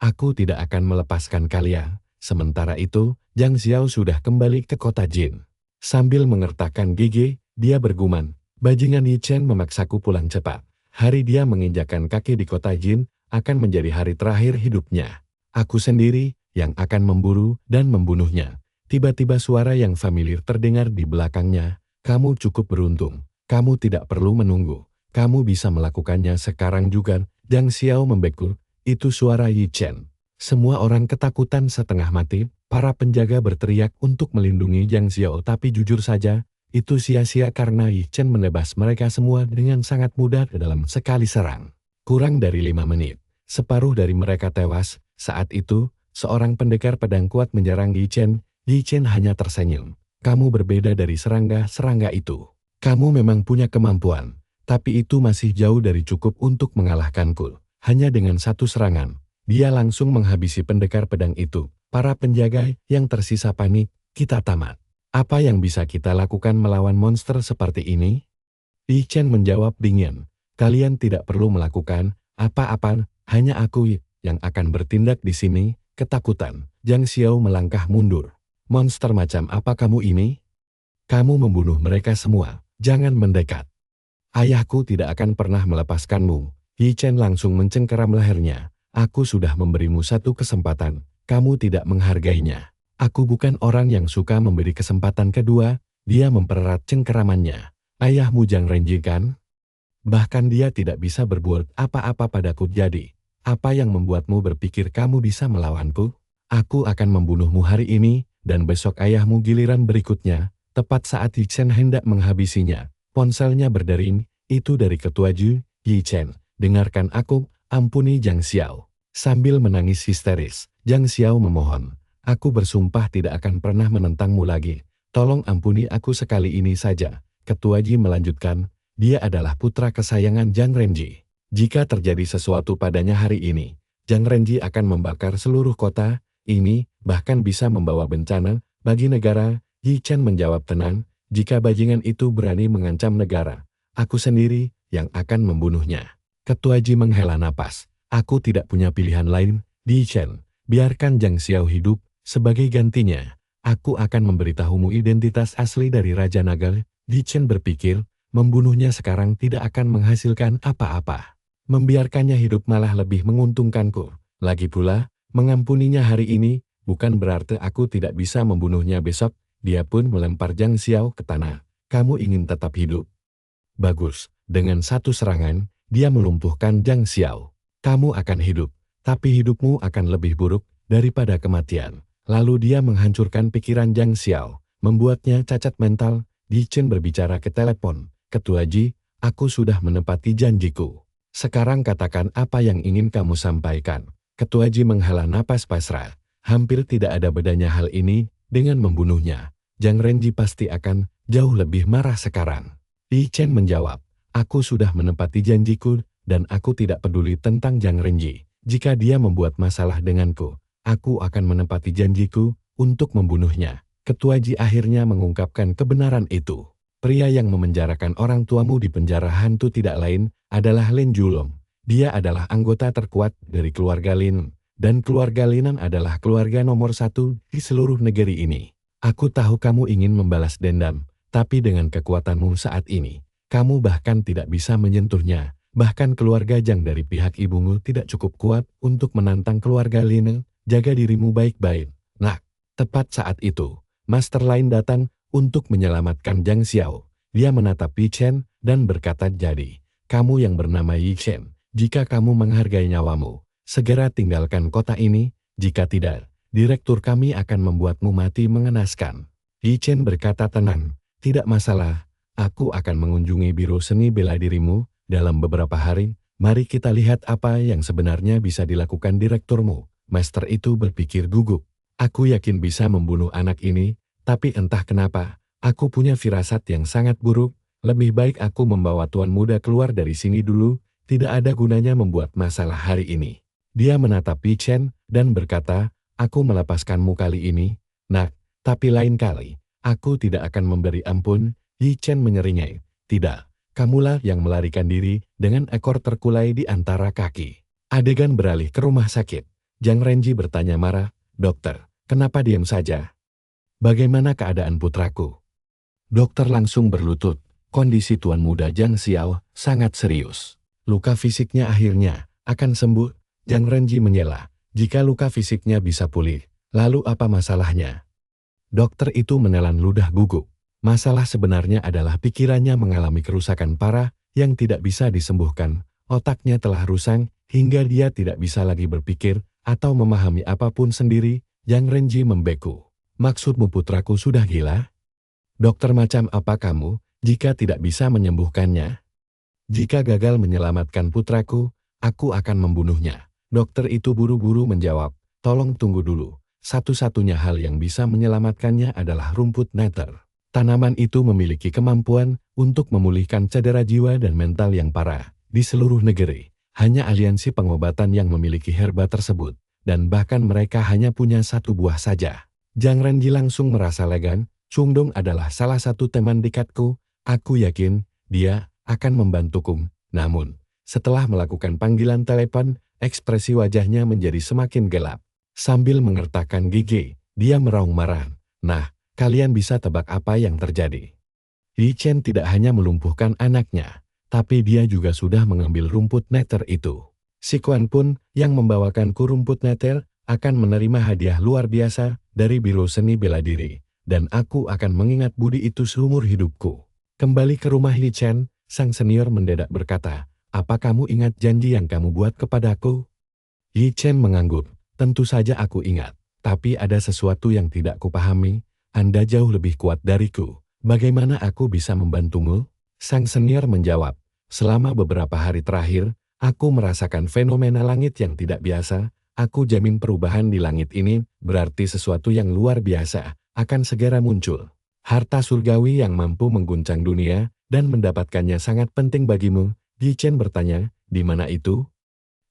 Aku tidak akan melepaskan kalian. Sementara itu, Zhang Xiao sudah kembali ke kota Jin. Sambil mengertakkan gigi, dia bergumam, bajingan Yi Chen memaksaku pulang cepat. Hari dia menginjakkan kaki di kota Jin akan menjadi hari terakhir hidupnya. Aku sendiri yang akan memburu dan membunuhnya. Tiba-tiba suara yang familiar terdengar di belakangnya. Kamu cukup beruntung. Kamu tidak perlu menunggu. Kamu bisa melakukannya sekarang juga. Zhang Xiao membekul. Itu suara Yi Chen. Semua orang ketakutan setengah mati. Para penjaga berteriak untuk melindungi Zhang Xiao, tapi jujur saja, itu sia-sia karena Yi Chen menebas mereka semua dengan sangat mudah dalam sekali serang. Kurang dari 5 menit, separuh dari mereka tewas. Saat itu, seorang pendekar pedang kuat menyerang Yi Chen. Yi Chen hanya tersenyum. Kamu berbeda dari serangga-serangga itu. Kamu memang punya kemampuan, tapi itu masih jauh dari cukup untuk mengalahkanku. Hanya dengan satu serangan, dia langsung menghabisi pendekar pedang itu. Para penjaga yang tersisa panik, kita tamat. Apa yang bisa kita lakukan melawan monster seperti ini? Yi Chen menjawab dingin. Kalian tidak perlu melakukan apa-apa, hanya aku yang akan bertindak di sini. Ketakutan, Zhang Xiao melangkah mundur. Monster macam apa kamu ini? Kamu membunuh mereka semua, jangan mendekat. Ayahku tidak akan pernah melepaskanmu. Yi Chen langsung mencengkeram lehernya. Aku sudah memberimu satu kesempatan, kamu tidak menghargainya. Aku bukan orang yang suka memberi kesempatan kedua. Dia mempererat cengkeramannya. Ayahmu Zhang Renji kan? Bahkan dia tidak bisa berbuat apa-apa padaku. Jadi, apa yang membuatmu berpikir kamu bisa melawanku? Aku akan membunuhmu hari ini, dan besok ayahmu giliran berikutnya. Tepat saat Yi Chen hendak menghabisinya, ponselnya berdering, itu dari ketua Ju. Yi Chen, dengarkan aku, ampuni Zhang Xiao. Sambil menangis histeris, Zhang Xiao memohon. Aku bersumpah tidak akan pernah menentangmu lagi. Tolong ampuni aku sekali ini saja. Ketua Ji melanjutkan, dia adalah putra kesayangan Zhang Renji. Jika terjadi sesuatu padanya hari ini, Zhang Renji akan membakar seluruh kota ini, bahkan bisa membawa bencana bagi negara. Yi Chen menjawab tenang, jika bajingan itu berani mengancam negara, aku sendiri yang akan membunuhnya. Ketua Ji menghela napas, aku tidak punya pilihan lain. Yi Chen, biarkan Zhang Xiao hidup. Sebagai gantinya, aku akan memberitahumu identitas asli dari Raja Naga. Yi Chen berpikir, membunuhnya sekarang tidak akan menghasilkan apa-apa. Membiarkannya hidup malah lebih menguntungkanku. Lagi pula, mengampuninya hari ini, bukan berarti aku tidak bisa membunuhnya besok. Dia pun melempar Zhang Xiao ke tanah. Kamu ingin tetap hidup? Bagus, dengan satu serangan, dia melumpuhkan Zhang Xiao. Kamu akan hidup, tapi hidupmu akan lebih buruk daripada kematian. Lalu dia menghancurkan pikiran Zhang Xiao, membuatnya cacat mental. Yi Chen berbicara ke telepon. Ketua Ji, aku sudah menepati janjiku. Sekarang katakan apa yang ingin kamu sampaikan. Ketua Ji menghela napas pasrah. Hampir tidak ada bedanya hal ini dengan membunuhnya. Zhang Renji pasti akan jauh lebih marah sekarang. Yi Chen menjawab, aku sudah menepati janjiku dan aku tidak peduli tentang Zhang Renji. Jika dia membuat masalah denganku, aku akan menepati janjiku untuk membunuhnya. Ketua Ji akhirnya mengungkapkan kebenaran itu. Pria yang memenjarakan orang tuamu di penjara hantu tidak lain adalah Lin Julong. Dia adalah anggota terkuat dari keluarga Lin, dan keluarga Linan adalah keluarga nomor satu di seluruh negeri ini. Aku tahu kamu ingin membalas dendam, tapi dengan kekuatanmu saat ini, kamu bahkan tidak bisa menyentuhnya. Bahkan keluarga Jang dari pihak ibumu tidak cukup kuat untuk menantang keluarga Lin. Jaga dirimu baik-baik. Nah, tepat saat itu, Master lain datang untuk menyelamatkan Zhang Xiao. Dia menatap Yi Chen dan berkata, jadi, kamu yang bernama Yi Chen, jika kamu menghargai nyawamu, segera tinggalkan kota ini, jika tidak, direktur kami akan membuatmu mati mengenaskan. Yi Chen berkata tenang, tidak masalah, aku akan mengunjungi biro seni bela dirimu dalam beberapa hari, mari kita lihat apa yang sebenarnya bisa dilakukan direkturmu. Master itu berpikir gugup, aku yakin bisa membunuh anak ini, tapi entah kenapa, aku punya firasat yang sangat buruk, lebih baik aku membawa tuan muda keluar dari sini dulu, tidak ada gunanya membuat masalah hari ini. Dia menatap Yi Chen dan berkata, aku melepaskanmu kali ini, nak, tapi lain kali, aku tidak akan memberi ampun. Yi Chen menyeringai, tidak, kamulah yang melarikan diri dengan ekor terkulai di antara kaki. Adegan beralih ke rumah sakit. Zhang Renji bertanya marah, dokter, kenapa diam saja? Bagaimana keadaan putraku? Dokter langsung berlutut, kondisi tuan muda Zhang Xiao sangat serius. Luka fisiknya akhirnya akan sembuh. Zhang Renji menyela, jika luka fisiknya bisa pulih, lalu apa masalahnya? Dokter itu menelan ludah gugup. Masalah sebenarnya adalah pikirannya mengalami kerusakan parah yang tidak bisa disembuhkan. Otaknya telah rusak hingga dia tidak bisa lagi berpikir atau memahami apapun sendiri. Zhang Renji membeku. Maksudmu putraku sudah gila? Dokter macam apa kamu jika tidak bisa menyembuhkannya? Jika gagal menyelamatkan putraku, aku akan membunuhnya. Dokter itu buru-buru menjawab, tolong tunggu dulu. Satu-satunya hal yang bisa menyelamatkannya adalah rumput nether. Tanaman itu memiliki kemampuan untuk memulihkan cedera jiwa dan mental yang parah. Di seluruh negeri, hanya aliansi pengobatan yang memiliki herba tersebut, dan bahkan mereka hanya punya satu buah saja. Zhang Renji langsung merasa lega. Chung Dong adalah salah satu teman dekatku, aku yakin dia akan membantuku. Namun, setelah melakukan panggilan telepon, ekspresi wajahnya menjadi semakin gelap. Sambil mengertakkan gigi, dia meraung marah. Nah, kalian bisa tebak apa yang terjadi? Yi Chen tidak hanya melumpuhkan anaknya, tapi dia juga sudah mengambil rumput nether itu. Si Quan pun yang membawakanku rumput nether akan menerima hadiah luar biasa dari Biro Seni Bela Diri, dan aku akan mengingat budi itu seumur hidupku. Kembali ke rumah Yi Chen, sang senior mendadak berkata, apa kamu ingat janji yang kamu buat kepadaku? Yi Chen mengangguk, tentu saja aku ingat, tapi ada sesuatu yang tidak kupahami, Anda jauh lebih kuat dariku, bagaimana aku bisa membantumu? Sang senior menjawab, selama beberapa hari terakhir, aku merasakan fenomena langit yang tidak biasa. Aku jamin perubahan di langit ini berarti sesuatu yang luar biasa akan segera muncul. Harta surgawi yang mampu mengguncang dunia dan mendapatkannya sangat penting bagimu. Yi Chen bertanya, di mana itu?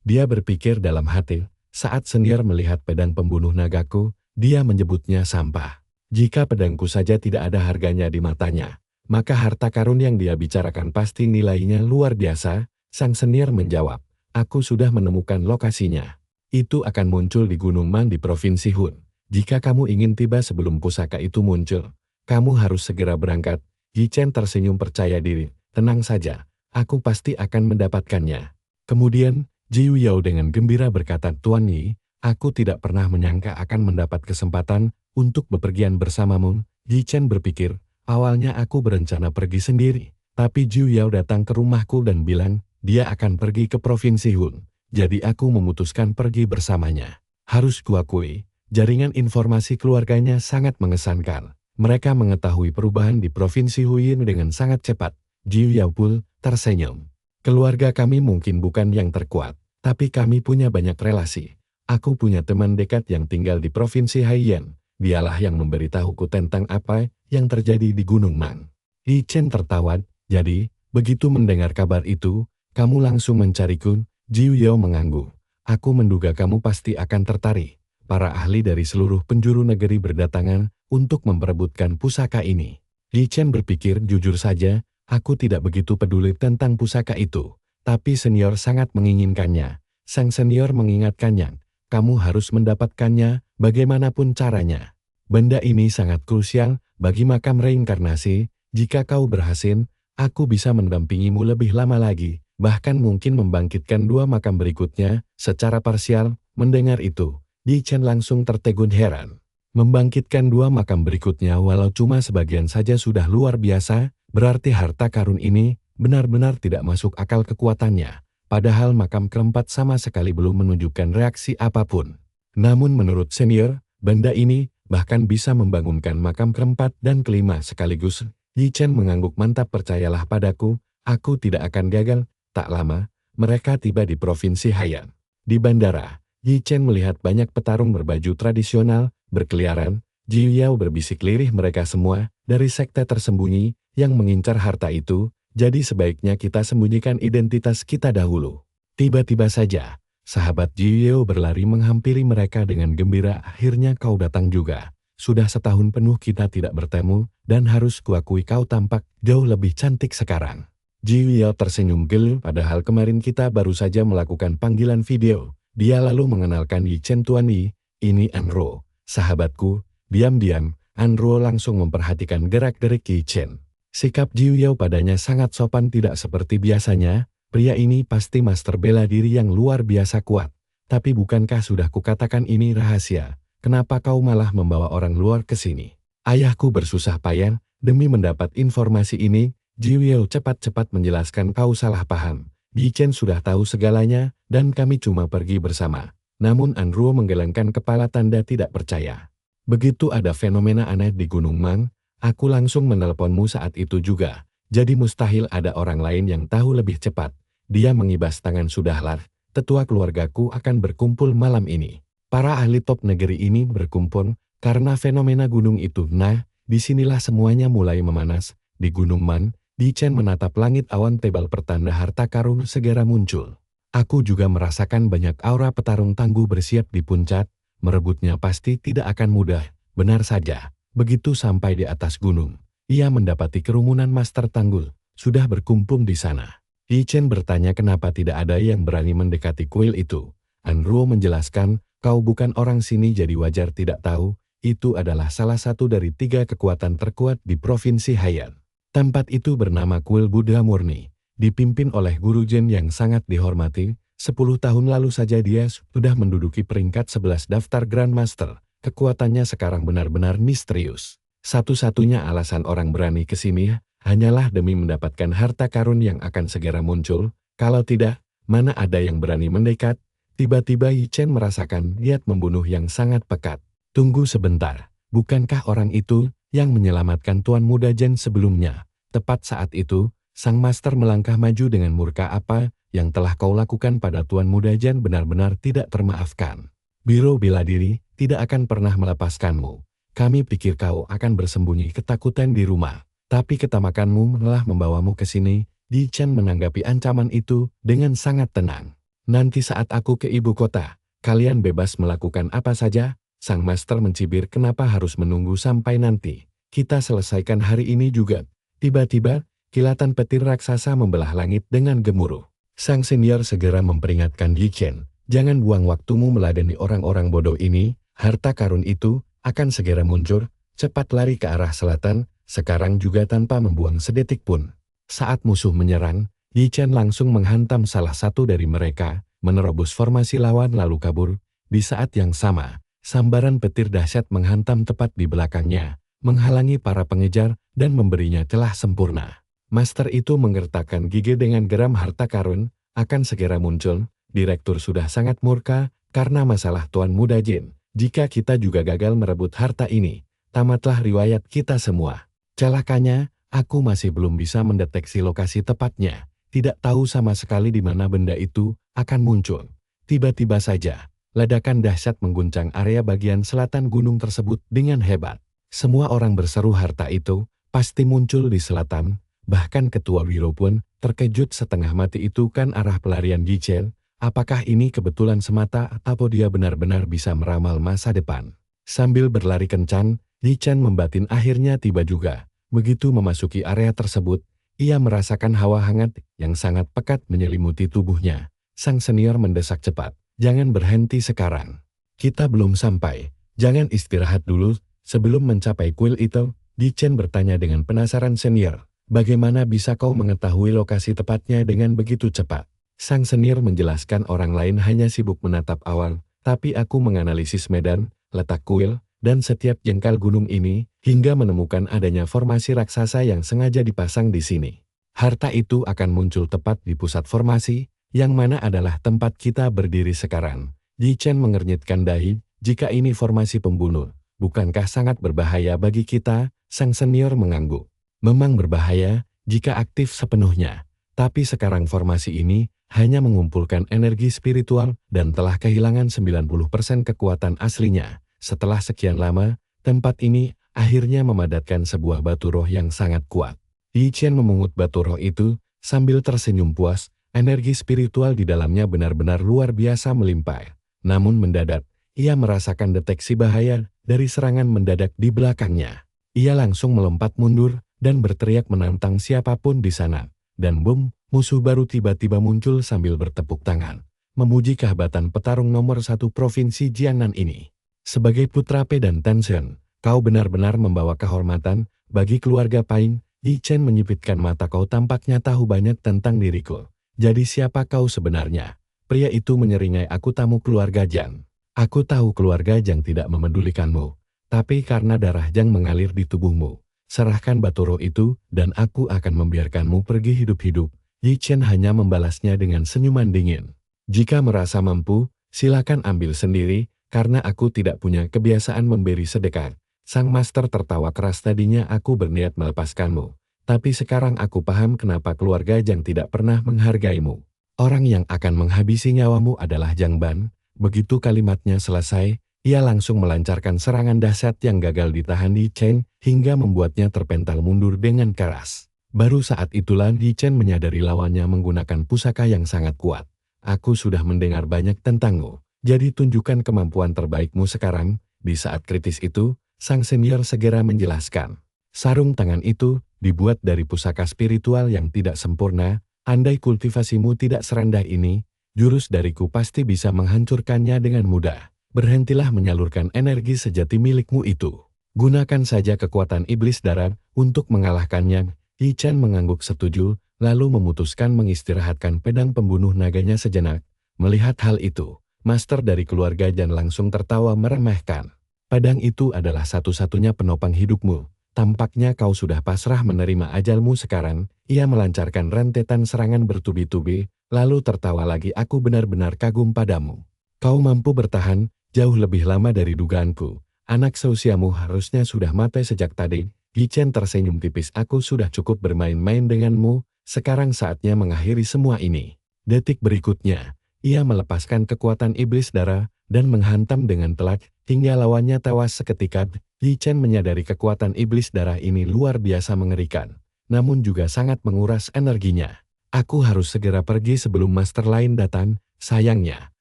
Dia berpikir dalam hati, saat senior melihat pedang pembunuh nagaku, dia menyebutnya sampah. Jika pedangku saja tidak ada harganya di matanya, maka harta karun yang dia bicarakan pasti nilainya luar biasa. Sang senior menjawab, aku sudah menemukan lokasinya. Itu akan muncul di Gunung Mang di Provinsi Hun. Jika kamu ingin tiba sebelum pusaka itu muncul, kamu harus segera berangkat. Yi Chen tersenyum percaya diri. Tenang saja, aku pasti akan mendapatkannya. Kemudian, Ji Yao dengan gembira berkata, Tuan Yi, aku tidak pernah menyangka akan mendapat kesempatan untuk bepergian bersamamu. Yi Chen berpikir, awalnya aku berencana pergi sendiri, tapi Ji Yao datang ke rumahku dan bilang, dia akan pergi ke Provinsi Hun. Jadi aku memutuskan pergi bersamanya. Harus kuakui, jaringan informasi keluarganya sangat mengesankan. Mereka mengetahui perubahan di Provinsi Huyin dengan sangat cepat. Ji Yao pun tersenyum. Keluarga kami mungkin bukan yang terkuat, tapi kami punya banyak relasi. Aku punya teman dekat yang tinggal di Provinsi Haiyan. Dialah yang memberitahuku tentang apa yang terjadi di Gunung Mang. Yi Chen tertawa, jadi, begitu mendengar kabar itu, kamu langsung mencariku. Ji Yao mengangguk. Aku menduga kamu pasti akan tertarik. Para ahli dari seluruh penjuru negeri berdatangan untuk memperebutkan pusaka ini. Yi Chen berpikir jujur saja, aku tidak begitu peduli tentang pusaka itu. tapi senior sangat menginginkannya. Sang senior mengingatkannya, kamu harus mendapatkannya bagaimanapun caranya. Benda ini sangat krusial bagi makam reinkarnasi. Jika kau berhasil, aku bisa mendampingimu lebih lama lagi, bahkan mungkin membangkitkan 2 makam berikutnya secara parsial. Mendengar itu, Yi Chen langsung tertegun heran. Membangkitkan 2 makam berikutnya walau cuma sebagian saja sudah luar biasa, berarti harta karun ini benar-benar tidak masuk akal kekuatannya. Padahal makam keempat sama sekali belum menunjukkan reaksi apapun. Namun menurut senior, benda ini bahkan bisa membangunkan makam keempat dan kelima sekaligus. Yi Chen mengangguk, mantap, percayalah padaku, aku tidak akan gagal. Tak lama, mereka tiba di Provinsi Haiyan. Di bandara, Yi Chen melihat banyak petarung berbaju tradisional berkeliaran. Ji Yao berbisik lirih, mereka semua dari sekte tersembunyi yang mengincar harta itu, jadi sebaiknya kita sembunyikan identitas kita dahulu. Tiba-tiba saja, sahabat Ji Yao berlari menghampiri mereka dengan gembira, akhirnya kau datang juga. Sudah setahun penuh kita tidak bertemu, dan harus kuakui kau tampak jauh lebih cantik sekarang. Ji Yao tersenyum gel, padahal kemarin kita baru saja melakukan panggilan video. Dia lalu mengenalkan Yi Chen, Tuan Yi, ini Anro, sahabatku. Diam-diam, Anro langsung memperhatikan gerak-gerik Yi Chen. Sikap Ji Yao padanya sangat sopan, tidak seperti biasanya. Pria ini pasti master bela diri yang luar biasa kuat. Tapi bukankah sudah kukatakan ini rahasia? Kenapa kau malah membawa orang luar ke sini? Ayahku bersusah payah demi mendapat informasi ini. Ji Yao cepat-cepat menjelaskan, kau salah paham. Yi Chen sudah tahu segalanya, dan kami cuma pergi bersama. Namun Anro menggelengkan kepala tanda tidak percaya. Begitu ada fenomena aneh di Gunung Mang, aku langsung menelponmu saat itu juga. Jadi mustahil ada orang lain yang tahu lebih cepat. Dia mengibas tangan, sudahlah, tetua keluargaku akan berkumpul malam ini. Para ahli top negeri ini berkumpul karena fenomena gunung itu. Nah, disinilah semuanya mulai memanas. Di Gunung Mang, Yi Chen menatap langit, awan tebal pertanda harta karun segera muncul. Aku juga merasakan banyak aura petarung tangguh bersiap di puncak, merebutnya pasti tidak akan mudah. Benar saja, begitu sampai di atas gunung, ia mendapati kerumunan master tanggul, sudah berkumpul di sana. Yi Chen bertanya kenapa tidak ada yang berani mendekati kuil itu. Anro menjelaskan, kau bukan orang sini jadi wajar tidak tahu, itu adalah salah satu dari 3 kekuatan terkuat di Provinsi Haiyan. Tempat itu bernama Kuil Buddha Murni, dipimpin oleh Guru Jen yang sangat dihormati. 10 tahun lalu saja dia sudah menduduki peringkat 11 daftar Grandmaster. Kekuatannya sekarang benar-benar misterius. Satu-satunya alasan orang berani ke sini hanyalah demi mendapatkan harta karun yang akan segera muncul. Kalau tidak, mana ada yang berani mendekat. Tiba-tiba Yi Chen merasakan niat membunuh yang sangat pekat. Tunggu sebentar, bukankah orang itu yang menyelamatkan Tuan Muda Jen sebelumnya? Tepat saat itu, sang master melangkah maju dengan murka, apa yang telah kau lakukan pada Tuan Muda Jen benar-benar tidak termaafkan. Biro bela diri tidak akan pernah melepaskanmu. Kami pikir kau akan bersembunyi ketakutan di rumah, tapi ketamakanmu malah membawamu ke sini. Yi Chen menanggapi ancaman itu dengan sangat tenang. Nanti saat aku ke ibu kota, kalian bebas melakukan apa saja. Sang master mencibir, kenapa harus menunggu sampai nanti? Kita selesaikan hari ini juga. Tiba-tiba, kilatan petir raksasa membelah langit dengan gemuruh. Sang senior segera memperingatkan Yi Chen, jangan buang waktumu meladeni orang-orang bodoh ini, harta karun itu akan segera muncul, cepat lari ke arah selatan, sekarang juga tanpa membuang sedetik pun. Saat musuh menyerang, Yi Chen langsung menghantam salah satu dari mereka, menerobos formasi lawan lalu kabur. Di saat yang sama, sambaran petir dahsyat menghantam tepat di belakangnya, menghalangi para pengejar dan memberinya celah sempurna. Master itu menggertakkan gigi dengan geram, harta karun akan segera muncul. Direktur sudah sangat murka karena masalah Tuan Muda Jin. Jika kita juga gagal merebut harta ini, tamatlah riwayat kita semua. Celakanya, aku masih belum bisa mendeteksi lokasi tepatnya. Tidak tahu sama sekali di mana benda itu akan muncul. Tiba-tiba saja, ledakan dahsyat mengguncang area bagian selatan gunung tersebut dengan hebat. Semua orang berseru harta itu pasti muncul di selatan. Bahkan Ketua Wiro pun terkejut setengah mati, itu kan arah pelarian Yi Chen. Apakah ini kebetulan semata atau dia benar-benar bisa meramal masa depan? Sambil berlari kencang, Yi Chen membatin akhirnya tiba juga. Begitu memasuki area tersebut, Ia merasakan hawa hangat yang sangat pekat menyelimuti tubuhnya. Sang senior mendesak cepat. Jangan berhenti sekarang. Kita belum sampai. Jangan istirahat dulu sebelum mencapai kuil itu. Di Chen bertanya dengan penasaran senior. Bagaimana bisa kau mengetahui lokasi tepatnya dengan begitu cepat? Sang senior menjelaskan orang lain hanya sibuk menatap awan. Tapi aku menganalisis medan, letak kuil, dan setiap jengkal gunung ini, hingga menemukan adanya formasi raksasa yang sengaja dipasang di sini. Harta itu akan muncul tepat di pusat formasi, yang mana adalah tempat kita berdiri sekarang. Di Chen mengernyitkan dahi, jika ini formasi pembunuh, bukankah sangat berbahaya bagi kita? Sang senior mengangguk. Memang berbahaya, jika aktif sepenuhnya. Tapi sekarang formasi ini, hanya mengumpulkan energi spiritual dan telah kehilangan 90% kekuatan aslinya. Setelah sekian lama, tempat ini akhirnya memadatkan sebuah batu roh yang sangat kuat. Yi Chen memungut batu roh itu, sambil tersenyum puas, energi spiritual di dalamnya benar-benar luar biasa melimpah. Namun mendadak, ia merasakan deteksi bahaya dari serangan mendadak di belakangnya. Ia langsung melompat mundur dan berteriak menantang siapapun di sana. Dan boom, musuh baru tiba-tiba muncul sambil bertepuk tangan. Memuji kehebatan petarung nomor 1 Provinsi Jiangnan ini. Sebagai putra Pe dan Tencent, kau benar-benar membawa kehormatan bagi keluarga Pain. Yi Chen menyipitkan mata. Kau tampaknya tahu banyak tentang diriku. Jadi siapa kau sebenarnya? Pria itu menyeringai. Aku tamu keluarga Jiang. Aku tahu keluarga Jiang tidak memedulikanmu. Tapi karena darah Jiang mengalir di tubuhmu, serahkan batu roh itu dan aku akan membiarkanmu pergi hidup-hidup. Yi Chen hanya membalasnya dengan senyuman dingin. Jika merasa mampu, silakan ambil sendiri. Karena aku tidak punya kebiasaan memberi sedekah. Sang master tertawa keras. Tadinya aku berniat melepaskanmu. Tapi sekarang aku paham kenapa keluarga Jiang tidak pernah menghargaimu. Orang yang akan menghabisi nyawamu adalah Jiang Ban. Begitu kalimatnya selesai, ia langsung melancarkan serangan dahsyat yang gagal ditahan Yi Chen, hingga membuatnya terpental mundur dengan keras. Baru saat itulah Yi Chen menyadari lawannya menggunakan pusaka yang sangat kuat. Aku sudah mendengar banyak tentangmu. Jadi tunjukkan kemampuan terbaikmu sekarang. Di saat kritis itu, sang senior segera menjelaskan. Sarung tangan itu dibuat dari pusaka spiritual yang tidak sempurna. Andai kultivasimu tidak serendah ini, jurus dariku pasti bisa menghancurkannya dengan mudah. Berhentilah menyalurkan energi sejati milikmu itu. Gunakan saja kekuatan iblis darat untuk mengalahkannya. Yi Chen mengangguk setuju, lalu memutuskan mengistirahatkan pedang pembunuh naganya sejenak. Melihat hal itu, master dari keluarga Jiang langsung tertawa meremehkan. Pedang itu adalah satu-satunya penopang hidupmu. Tampaknya kau sudah pasrah menerima ajalmu sekarang. Ia melancarkan rentetan serangan bertubi-tubi, lalu tertawa lagi. Aku benar-benar kagum padamu. Kau mampu bertahan jauh lebih lama dari dugaanku. Anak seusiamu harusnya sudah mati sejak tadi. Yi Chen tersenyum tipis. Aku sudah cukup bermain-main denganmu. Sekarang saatnya mengakhiri semua ini. Detik berikutnya, ia melepaskan kekuatan iblis darah dan menghantam dengan telak hingga lawannya tewas seketika. Yi Chen menyadari kekuatan iblis darah ini luar biasa mengerikan, namun juga sangat menguras energinya. Aku harus segera pergi sebelum master lain datang. Sayangnya,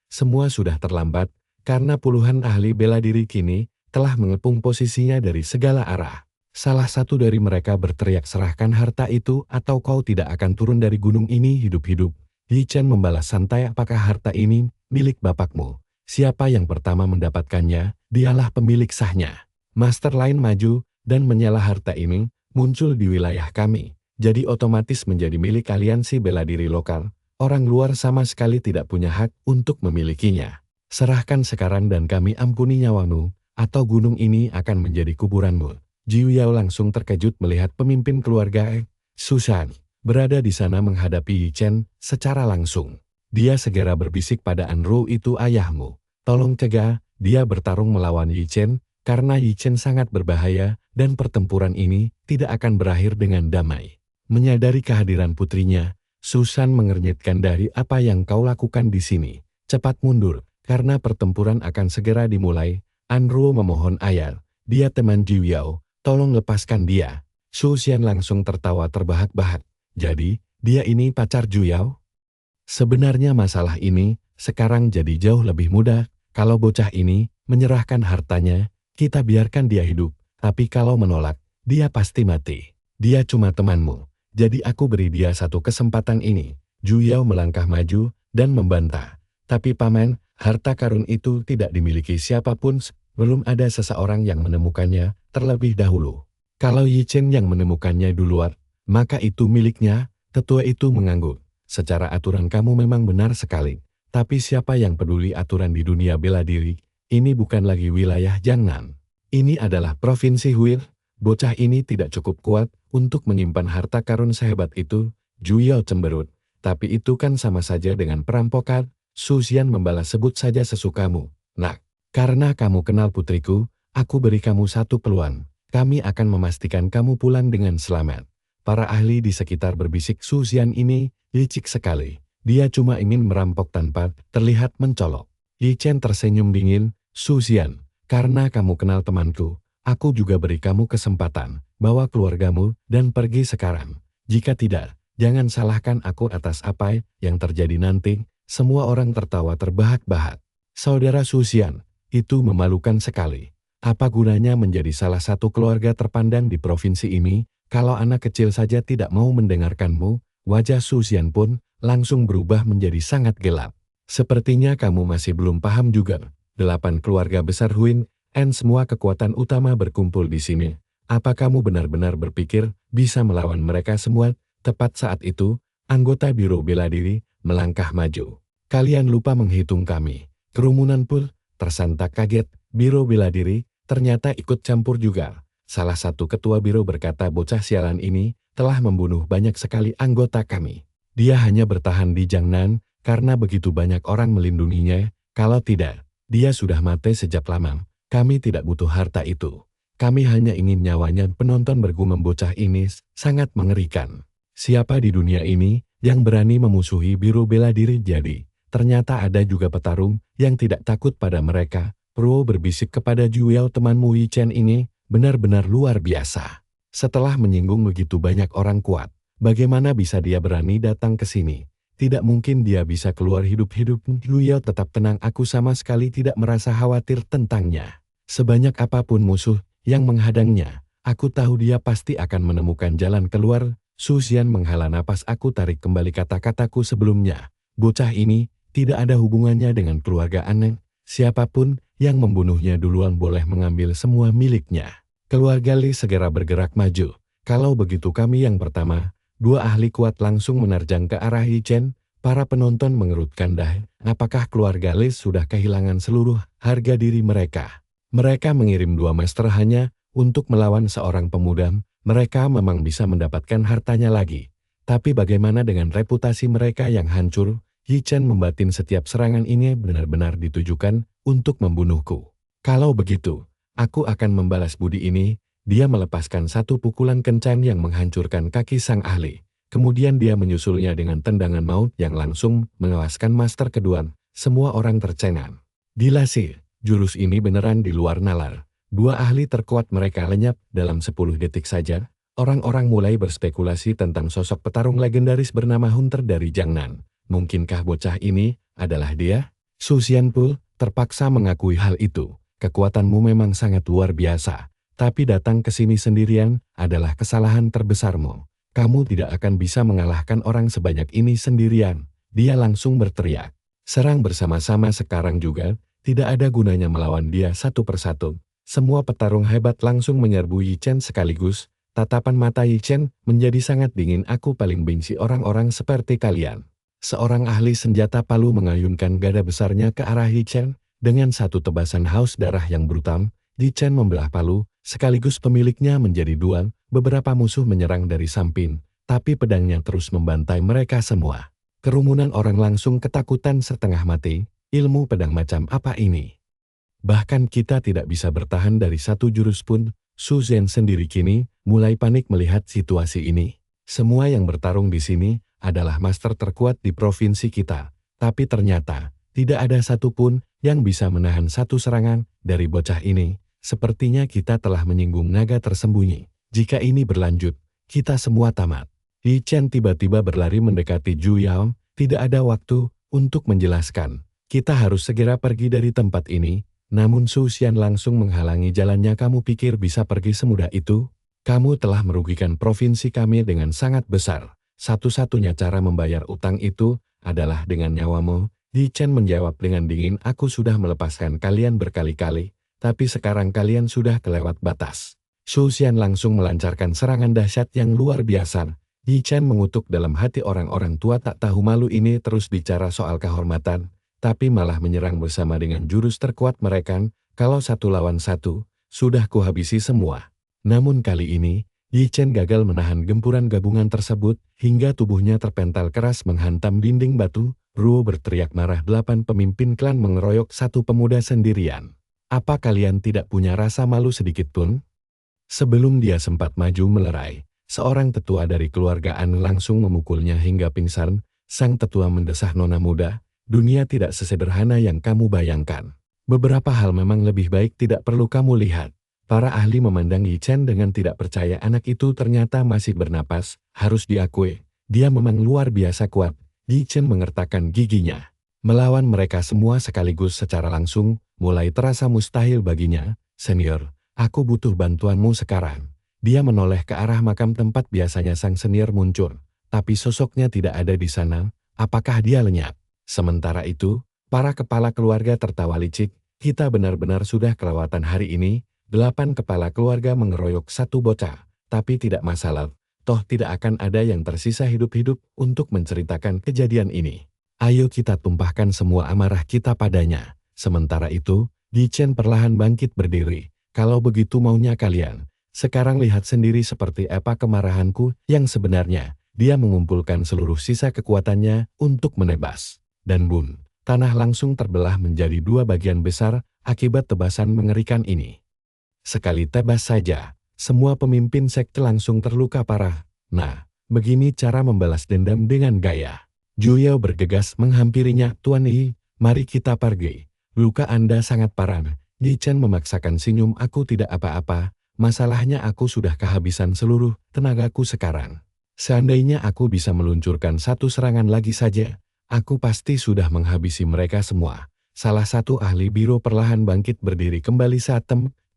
semua sudah terlambat karena puluhan ahli bela diri kini telah mengepung posisinya dari segala arah. Salah satu dari mereka berteriak, serahkan harta itu atau kau tidak akan turun dari gunung ini hidup-hidup. Yi Chen membalas santai, apakah harta ini milik bapakmu? Siapa yang pertama mendapatkannya, dialah pemilik sahnya. Master lain maju dan menyela harta ini, muncul di wilayah kami. Jadi otomatis menjadi milik aliansi bela diri lokal. Orang luar sama sekali tidak punya hak untuk memilikinya. Serahkan sekarang dan kami ampuni nyawamu, atau gunung ini akan menjadi kuburanmu. Jiu Yao langsung terkejut melihat pemimpin keluarga Susan berada di sana menghadapi Yi Chen secara langsung. Dia segera berbisik pada Anru, itu ayahmu. Tolong cegah dia bertarung melawan Yi Chen, karena Yi Chen sangat berbahaya dan pertempuran ini tidak akan berakhir dengan damai. Menyadari kehadiran putrinya, Susan mengernyitkan dari apa yang kau lakukan di sini. Cepat mundur, karena pertempuran akan segera dimulai. Anru memohon ayah, dia teman Jiu Yao. Tolong lepaskan dia. Su Xian langsung tertawa terbahak-bahak. Jadi, dia ini pacar Jiu Yao? Sebenarnya masalah ini sekarang jadi jauh lebih mudah. Kalau bocah ini menyerahkan hartanya, kita biarkan dia hidup. Tapi kalau menolak, dia pasti mati. Dia cuma temanmu. Jadi aku beri dia satu kesempatan ini. Zhu Yao melangkah maju dan membantah. Tapi paman, harta karun itu tidak dimiliki siapapun, belum ada seseorang yang menemukannya terlebih dahulu. Kalau Yi Chen yang menemukannya duluan, maka itu miliknya. Tetua itu mengangguk. Secara aturan kamu memang benar sekali. Tapi siapa yang peduli aturan di dunia bela diri? Ini bukan lagi wilayah Jiangnan. Ini adalah provinsi Huil. Bocah ini tidak cukup kuat untuk menyimpan harta karun sehebat itu. Zhu Yao cemberut. Tapi itu kan sama saja dengan perampokan. Su Xian membalas, sebut saja sesukamu. Nak, karena kamu kenal putriku, aku beri kamu satu peluang. Kami akan memastikan kamu pulang dengan selamat. Para ahli di sekitar berbisik, Su Xian ini licik sekali. Dia cuma ingin merampok tanpa terlihat mencolok. Yi Chen tersenyum dingin. Su Xian, karena kamu kenal temanku, aku juga beri kamu kesempatan. Bawa keluargamu dan pergi sekarang. Jika tidak, jangan salahkan aku atas apa yang terjadi nanti. Semua orang tertawa terbahak-bahak. Saudara Su Xian, itu memalukan sekali. Apa gunanya menjadi salah satu keluarga terpandang di provinsi ini, kalau anak kecil saja tidak mau mendengarkanmu? Wajah Su Xian pun langsung berubah menjadi sangat gelap. Sepertinya kamu masih belum paham juga. 8 keluarga besar Huin, dan semua kekuatan utama berkumpul di sini. Apa kamu benar-benar berpikir bisa melawan mereka semua? Tepat saat itu, anggota Biro Bela Diri melangkah maju. Kalian lupa menghitung kami. Kerumunan pun tersantak kaget. Biro Bela Diri ternyata ikut campur juga. Salah satu ketua biro berkata, bocah sialan ini telah membunuh banyak sekali anggota kami. Dia hanya bertahan di Jiangnan karena begitu banyak orang melindunginya. Kalau tidak, dia sudah mati sejak lama. Kami tidak butuh harta itu. Kami hanya ingin nyawanya. Penonton bergumam, bocah ini sangat mengerikan. Siapa di dunia ini yang berani memusuhi Biro Bela Diri? Jadi, ternyata ada juga petarung yang tidak takut pada mereka. Pro berbisik kepada Zhu Yao, temanmu Yi Chen ini benar-benar luar biasa. Setelah menyinggung begitu banyak orang kuat, bagaimana bisa dia berani datang ke sini? Tidak mungkin dia bisa keluar hidup-hidup. Zhu Yao tetap tenang, aku sama sekali tidak merasa khawatir tentangnya. Sebanyak apapun musuh yang menghadangnya, aku tahu dia pasti akan menemukan jalan keluar. Su Xian menghela napas, aku tarik kembali kata-kataku sebelumnya. Bocah ini tidak ada hubungannya dengan keluarga aneh. Siapapun yang membunuhnya duluan boleh mengambil semua miliknya. Keluarga Li segera bergerak maju. Kalau begitu kami yang pertama. 2 ahli kuat langsung menerjang ke arah Yi Chen. Para penonton mengerutkan dahi. Apakah keluarga Li sudah kehilangan seluruh harga diri mereka? Mereka mengirim 2 master hanya untuk melawan seorang pemuda. Mereka memang bisa mendapatkan hartanya lagi. Tapi bagaimana dengan reputasi mereka yang hancur? Yi Chen membatin, setiap serangan ini benar-benar ditujukan untuk membunuhku. Kalau begitu, aku akan membalas budi ini. Dia melepaskan satu pukulan kencang yang menghancurkan kaki sang ahli. Kemudian dia menyusulnya dengan tendangan maut yang langsung menewaskan master kedua. Semua orang tercengang. Gila sih, jurus ini beneran di luar nalar. 2 ahli terkuat mereka lenyap dalam 10 detik saja. Orang-orang mulai berspekulasi tentang sosok petarung legendaris bernama Hunter dari Jiangnan. Mungkinkah bocah ini adalah dia? Su Xian pun terpaksa mengakui hal itu. Kekuatanmu memang sangat luar biasa. Tapi datang ke sini sendirian adalah kesalahan terbesarmu. Kamu tidak akan bisa mengalahkan orang sebanyak ini sendirian. Dia langsung berteriak. Serang bersama-sama sekarang juga. Tidak ada gunanya melawan dia satu persatu. Semua petarung hebat langsung menyerbu Yi Chen sekaligus. Tatapan mata Yi Chen menjadi sangat dingin. Aku paling benci orang-orang seperti kalian. Seorang ahli senjata palu mengayunkan gada besarnya ke arah Yi Chen. Dengan satu tebasan haus darah yang brutal, Yi Chen membelah palu, sekaligus pemiliknya menjadi 2. Beberapa musuh menyerang dari samping, tapi pedangnya terus membantai mereka semua. Kerumunan orang langsung ketakutan setengah mati. Ilmu pedang macam apa ini? Bahkan kita tidak bisa bertahan dari satu jurus pun. Su Xian sendiri kini mulai panik melihat situasi ini. Semua yang bertarung di sini adalah master terkuat di provinsi kita, tapi ternyata tidak ada satupun yang bisa menahan satu serangan dari bocah ini. Sepertinya kita telah menyinggung naga tersembunyi. Jika ini berlanjut, kita semua tamat. Yi Chen tiba-tiba berlari mendekati Zhu Yao. Tidak ada waktu untuk menjelaskan. Kita harus segera pergi dari tempat ini. Namun Su Xian langsung menghalangi jalannya. Kamu pikir bisa pergi semudah itu? Kamu telah merugikan provinsi kami dengan sangat besar. Satu-satunya cara membayar utang itu adalah dengan nyawamu. Yi Chen menjawab dengan dingin, aku sudah melepaskan kalian berkali-kali, tapi sekarang kalian sudah kelewat batas. Su Xian langsung melancarkan serangan dahsyat yang luar biasa. Yi Chen mengutuk dalam hati, orang-orang tua tak tahu malu ini terus bicara soal kehormatan, tapi malah menyerang bersama dengan jurus terkuat mereka. Kalau 1 lawan 1, sudah kuhabisi semua. Namun kali ini, Yi Chen gagal menahan gempuran gabungan tersebut, hingga tubuhnya terpental keras menghantam dinding batu. Ruo berteriak marah, 8 pemimpin klan mengeroyok satu pemuda sendirian. Apa kalian tidak punya rasa malu sedikit pun? Sebelum dia sempat maju melerai, seorang tetua dari keluarga An langsung memukulnya hingga pingsan. Sang tetua mendesah, nona muda, dunia tidak sesederhana yang kamu bayangkan. Beberapa hal memang lebih baik tidak perlu kamu lihat. Para ahli memandang Yi Chen dengan tidak percaya, anak itu ternyata masih bernapas, harus diakui, dia memang luar biasa kuat. Yi Chen mengertakkan giginya. Melawan mereka semua sekaligus secara langsung, mulai terasa mustahil baginya. Senior, aku butuh bantuanmu sekarang. Dia menoleh ke arah makam tempat biasanya sang senior muncul, tapi sosoknya tidak ada di sana. Apakah dia lenyap? Sementara itu, para kepala keluarga tertawa licik, kita benar-benar sudah kelewatan hari ini. 8 kepala keluarga mengeroyok satu bocah, tapi tidak masalah. Toh tidak akan ada yang tersisa hidup-hidup untuk menceritakan kejadian ini. Ayo kita tumpahkan semua amarah kita padanya. Sementara itu, Yi Chen perlahan bangkit berdiri. Kalau begitu maunya kalian, sekarang lihat sendiri seperti apa kemarahanku yang sebenarnya. Dia mengumpulkan seluruh sisa kekuatannya untuk menebas. Dan bun, tanah langsung terbelah menjadi 2 bagian besar akibat tebasan mengerikan ini. Sekali tebas saja, semua pemimpin sekte langsung terluka parah. Nah, begini cara membalas dendam dengan gaya. Juyao bergegas menghampirinya, Tuan Yi, mari kita pergi. Luka Anda sangat parah. Yi Chen memaksakan senyum, aku tidak apa-apa, masalahnya aku sudah kehabisan seluruh tenagaku sekarang. Seandainya aku bisa meluncurkan satu serangan lagi saja, aku pasti sudah menghabisi mereka semua. Salah satu ahli biro perlahan bangkit berdiri kembali saat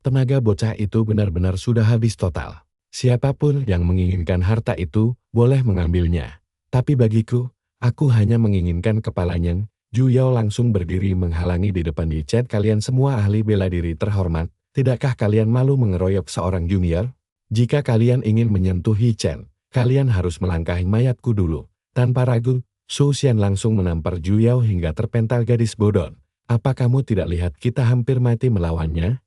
tenaga bocah itu benar-benar sudah habis total. Siapapun yang menginginkan harta itu, boleh mengambilnya. Tapi bagiku, aku hanya menginginkan kepalanya. Juyao langsung berdiri menghalangi di depan Yi Chen. Kalian semua ahli bela diri terhormat, tidakkah kalian malu mengeroyok seorang junior? Jika kalian ingin menyentuh Yi Chen, kalian harus melangkahi mayatku dulu. Tanpa ragu, Su Xian langsung menampar Juyao hingga terpental, gadis bodoh. Apa kamu tidak lihat kita hampir mati melawannya?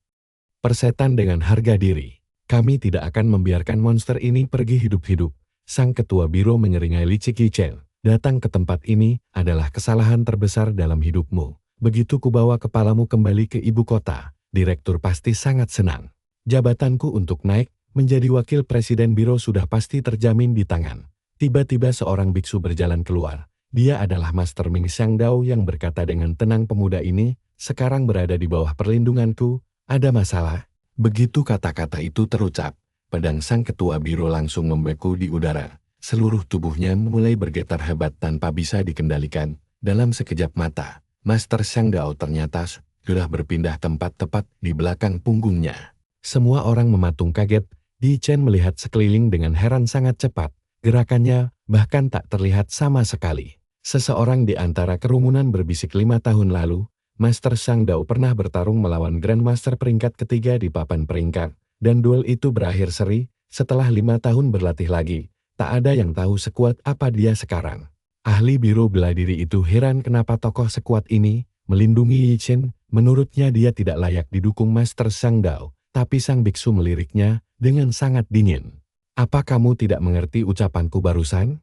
Persetan dengan harga diri. Kami tidak akan membiarkan monster ini pergi hidup-hidup. Sang ketua biro menyeringai licik Yi Chen. Datang ke tempat ini adalah kesalahan terbesar dalam hidupmu. Begitu kubawa kepalamu kembali ke ibu kota, direktur pasti sangat senang. Jabatanku untuk naik menjadi wakil presiden biro sudah pasti terjamin di tangan. Tiba-tiba seorang biksu berjalan keluar. Dia adalah Master Ming Xiangdao yang berkata dengan tenang, pemuda ini sekarang berada di bawah perlindunganku. Ada masalah? Begitu kata-kata itu terucap, pedang sang ketua biro langsung membeku di udara. Seluruh tubuhnya mulai bergetar hebat tanpa bisa dikendalikan. Dalam sekejap mata, Master Xiangdao ternyata sudah berpindah tempat tepat di belakang punggungnya. Semua orang mematung kaget. Yi Chen melihat sekeliling dengan heran, sangat cepat. Gerakannya bahkan tak terlihat sama sekali. Seseorang di antara kerumunan berbisik, 5 tahun lalu, Master Xiangdao pernah bertarung melawan Grandmaster peringkat ketiga di papan peringkat, dan duel itu berakhir seri. Setelah 5 tahun berlatih lagi, tak ada yang tahu sekuat apa dia sekarang. Ahli biro bela diri itu heran kenapa tokoh sekuat ini melindungi Yi Chen. Menurutnya dia tidak layak didukung Master Xiangdao, tapi sang biksu meliriknya dengan sangat dingin. Apa kamu tidak mengerti ucapanku barusan?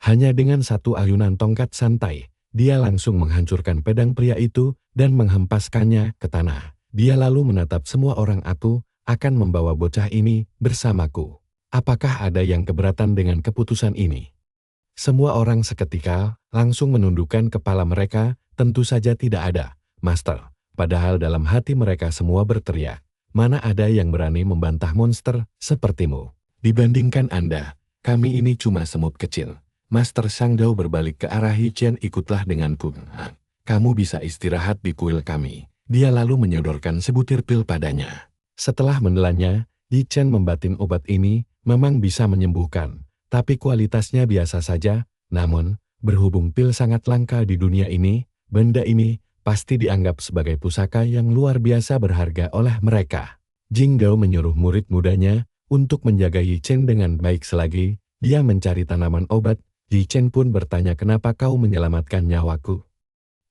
Hanya dengan satu ayunan tongkat santai, dia langsung menghancurkan pedang pria itu dan menghempaskannya ke tanah. Dia lalu menatap semua orang, aku akan membawa bocah ini bersamaku. Apakah ada yang keberatan dengan keputusan ini? Semua orang seketika langsung menundukkan kepala mereka, tentu saja tidak ada, Master. Padahal dalam hati mereka semua berteriak, mana ada yang berani membantah monster sepertimu. Dibandingkan Anda, kami ini cuma semut kecil. Master Xiangdao berbalik ke arah Yi Chen, ikutlah denganku. Kamu bisa istirahat di kuil kami. Dia lalu menyodorkan sebutir pil padanya. Setelah menelannya, Yi Chen membatin obat ini memang bisa menyembuhkan, tapi kualitasnya biasa saja. Namun, berhubung pil sangat langka di dunia ini, benda ini pasti dianggap sebagai pusaka yang luar biasa berharga oleh mereka. Jing Gao menyuruh murid mudanya untuk menjaga Yi Chen dengan baik selagi dia mencari tanaman obat. Yi Chen pun bertanya, kenapa kau menyelamatkan nyawaku?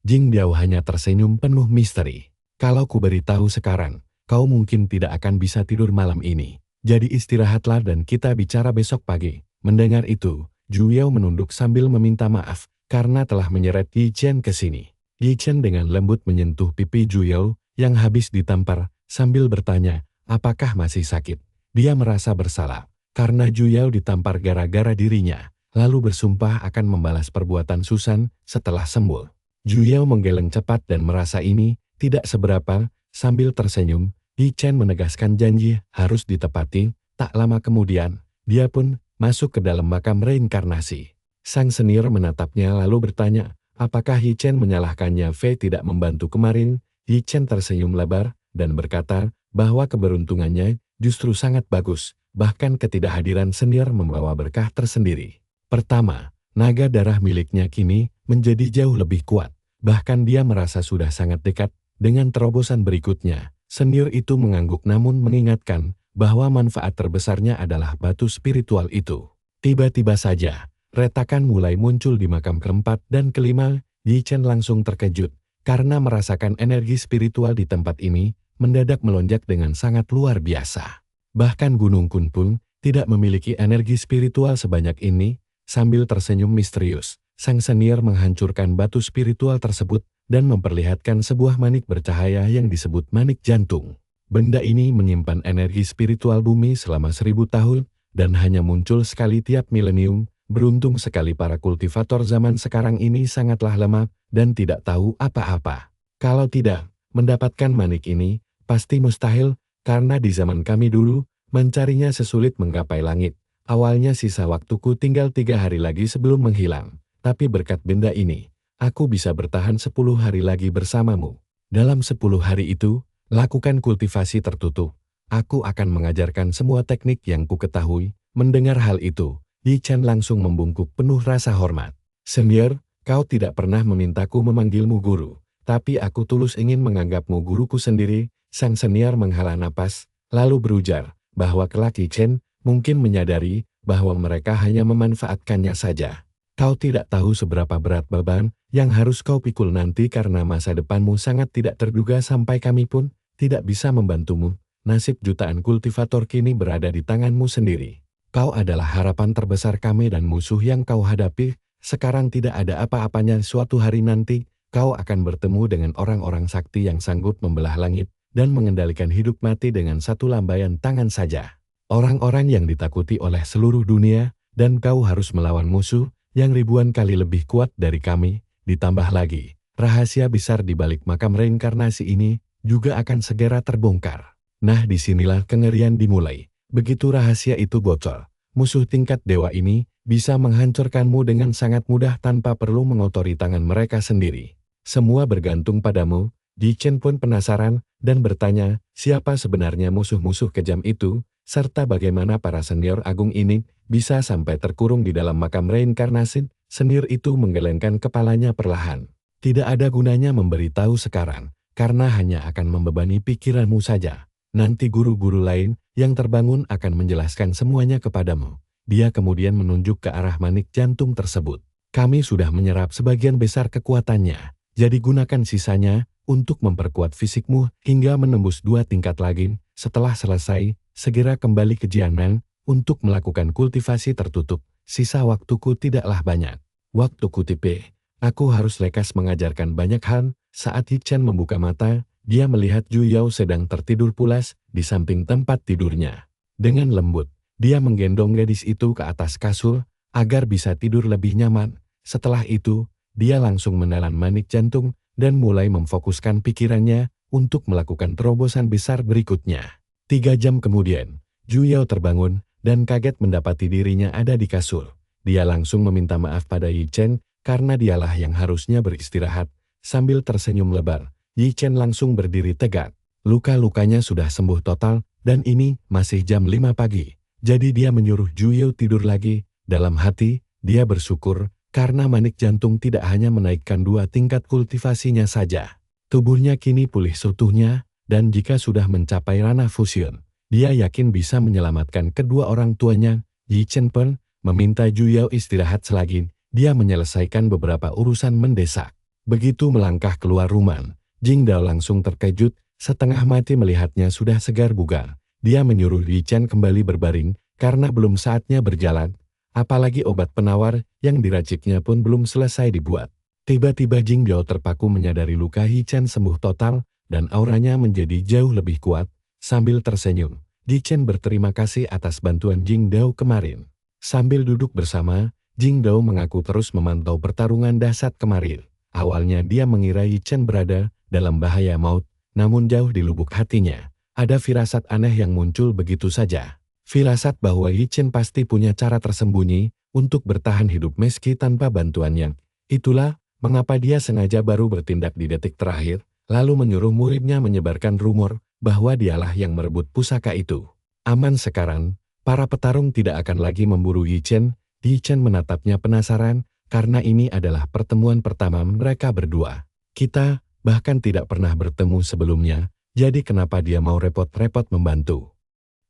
Jing Gao hanya tersenyum penuh misteri. Kalau ku beritahu sekarang, kau mungkin tidak akan bisa tidur malam ini. Jadi istirahatlah dan kita bicara besok pagi. Mendengar itu, Zhu Yao menunduk sambil meminta maaf karena telah menyeret Yi Chen ke sini. Yi Chen dengan lembut menyentuh pipi Zhu Yao yang habis ditampar sambil bertanya, apakah masih sakit? Dia merasa bersalah karena Zhu Yao ditampar gara-gara dirinya, lalu bersumpah akan membalas perbuatan Susan setelah sembuh. Zhu Yao menggeleng cepat dan merasa ini tidak seberapa. Sambil tersenyum, Yi Chen menegaskan janji harus ditepati. Tak lama kemudian, dia pun masuk ke dalam makam reinkarnasi. Sang senior menatapnya lalu bertanya, apakah Yi Chen menyalahkannya? Fei tidak membantu kemarin. Yi Chen tersenyum lebar dan berkata bahwa keberuntungannya justru sangat bagus. Bahkan ketidakhadiran senior membawa berkah tersendiri. Pertama, naga darah miliknya kini menjadi jauh lebih kuat. Bahkan dia merasa sudah sangat dekat dengan terobosan berikutnya. Senior itu mengangguk namun mengingatkan bahwa manfaat terbesarnya adalah batu spiritual itu. Tiba-tiba saja, retakan mulai muncul di makam keempat dan kelima. Yi Chen langsung terkejut karena merasakan energi spiritual di tempat ini mendadak melonjak dengan sangat luar biasa. Bahkan Gunung Kun pun tidak memiliki energi spiritual sebanyak ini. Sambil tersenyum misterius, sang senior menghancurkan batu spiritual tersebut dan memperlihatkan sebuah manik bercahaya yang disebut manik jantung. Benda ini menyimpan energi spiritual bumi selama 1000 tahun dan hanya muncul sekali tiap milenium. Beruntung sekali para kultivator zaman sekarang ini sangatlah lemah dan tidak tahu apa-apa. Kalau tidak mendapatkan manik ini, pasti mustahil karena di zaman kami dulu, mencarinya sesulit menggapai langit. Awalnya sisa waktuku tinggal 3 hari lagi sebelum menghilang. Tapi berkat benda ini, aku bisa bertahan 10 hari lagi bersamamu. Dalam 10 hari itu, lakukan kultivasi tertutup. Aku akan mengajarkan semua teknik yang ku ketahui. Mendengar hal itu, Yi Chen langsung membungkuk penuh rasa hormat. Senior, kau tidak pernah memintaku memanggilmu guru. Tapi aku tulus ingin menganggapmu guruku sendiri. Sang senior menghela napas, lalu berujar bahwa kelak Yi Chen mungkin menyadari bahwa mereka hanya memanfaatkannya saja. Kau tidak tahu seberapa berat beban yang harus kau pikul nanti karena masa depanmu sangat tidak terduga sampai kami pun tidak bisa membantumu. Nasib jutaan kultivator kini berada di tanganmu sendiri. Kau adalah harapan terbesar kami dan musuh yang kau hadapi. Sekarang tidak ada apa-apanya. Suatu hari nanti, kau akan bertemu dengan orang-orang sakti yang sanggup membelah langit dan mengendalikan hidup mati dengan satu lambaian tangan saja. Orang-orang yang ditakuti oleh seluruh dunia, dan kau harus melawan musuh yang ribuan kali lebih kuat dari kami. Ditambah lagi, rahasia besar di balik makam reinkarnasi ini juga akan segera terbongkar. Nah, disinilah kengerian dimulai. Begitu rahasia itu bocor, musuh tingkat dewa ini bisa menghancurkanmu dengan sangat mudah tanpa perlu mengotori tangan mereka sendiri. Semua bergantung padamu. Yi Chen pun penasaran dan bertanya, siapa sebenarnya musuh-musuh kejam itu? Serta bagaimana para senior agung ini bisa sampai terkurung di dalam makam reinkarnasi. Senior itu menggelengkan kepalanya perlahan. Tidak ada gunanya memberitahu sekarang, karena hanya akan membebani pikiranmu saja. Nanti guru-guru lain yang terbangun akan menjelaskan semuanya kepadamu. Dia kemudian menunjuk ke arah manik jantung tersebut. Kami sudah menyerap sebagian besar kekuatannya, jadi gunakan sisanya untuk memperkuat fisikmu hingga menembus 2 tingkat lagi. Setelah selesai, segera kembali ke Jiangnan untuk melakukan kultivasi tertutup. Sisa waktuku tidaklah banyak. Waktuku tipis. Aku harus lekas mengajarkan banyak hal. Saat Yi Chen membuka mata, dia melihat Zhu Yao sedang tertidur pulas di samping tempat tidurnya. Dengan lembut, dia menggendong gadis itu ke atas kasur agar bisa tidur lebih nyaman. Setelah itu, dia langsung menelan manik jantung dan mulai memfokuskan pikirannya untuk melakukan terobosan besar berikutnya. 3 jam kemudian, Zhu Yao terbangun dan kaget mendapati dirinya ada di kasur. Dia langsung meminta maaf pada Yi Chen karena dialah yang harusnya beristirahat. Sambil tersenyum lebar, Yi Chen langsung berdiri tegak. Luka-lukanya sudah sembuh total, Dan ini masih jam 5 pagi. Jadi dia menyuruh Juyo tidur lagi. Dalam hati, dia bersyukur karena manik jantung tidak hanya menaikkan 2 tingkat kultivasinya saja. Tubuhnya kini pulih seutuhnya, dan jika sudah mencapai ranah fusion, dia yakin bisa menyelamatkan kedua orang tuanya. Yi Chen pun meminta Juyo istirahat selagi dia menyelesaikan beberapa urusan mendesak. Begitu melangkah keluar rumah, Jing Dao langsung terkejut, setengah mati melihatnya sudah segar bugar. Dia menyuruh Yi Chen kembali berbaring, karena belum saatnya berjalan. Apalagi obat penawar yang diraciknya pun belum selesai dibuat. Tiba-tiba Jing Dao terpaku menyadari luka Yi Chen sembuh total, dan auranya menjadi jauh lebih kuat. Sambil tersenyum, Yi Chen berterima kasih atas bantuan Jing Dao kemarin. Sambil duduk bersama, Jing Dao mengaku terus memantau pertarungan dahsyat kemarin. Awalnya dia mengira Yi Chen berada dalam bahaya maut, namun jauh di lubuk hatinya, ada firasat aneh yang muncul begitu saja. Firasat bahwa Yi Chen pasti punya cara tersembunyi untuk bertahan hidup meski tanpa bantuannya. Itulah mengapa dia sengaja baru bertindak di detik terakhir, lalu menyuruh muridnya menyebarkan rumor bahwa dialah yang merebut pusaka itu. Aman sekarang, para petarung tidak akan lagi memburu Yi Chen. Yi Chen menatapnya penasaran, karena ini adalah pertemuan pertama mereka berdua. Kita bahkan tidak pernah bertemu sebelumnya, jadi kenapa dia mau repot-repot membantu?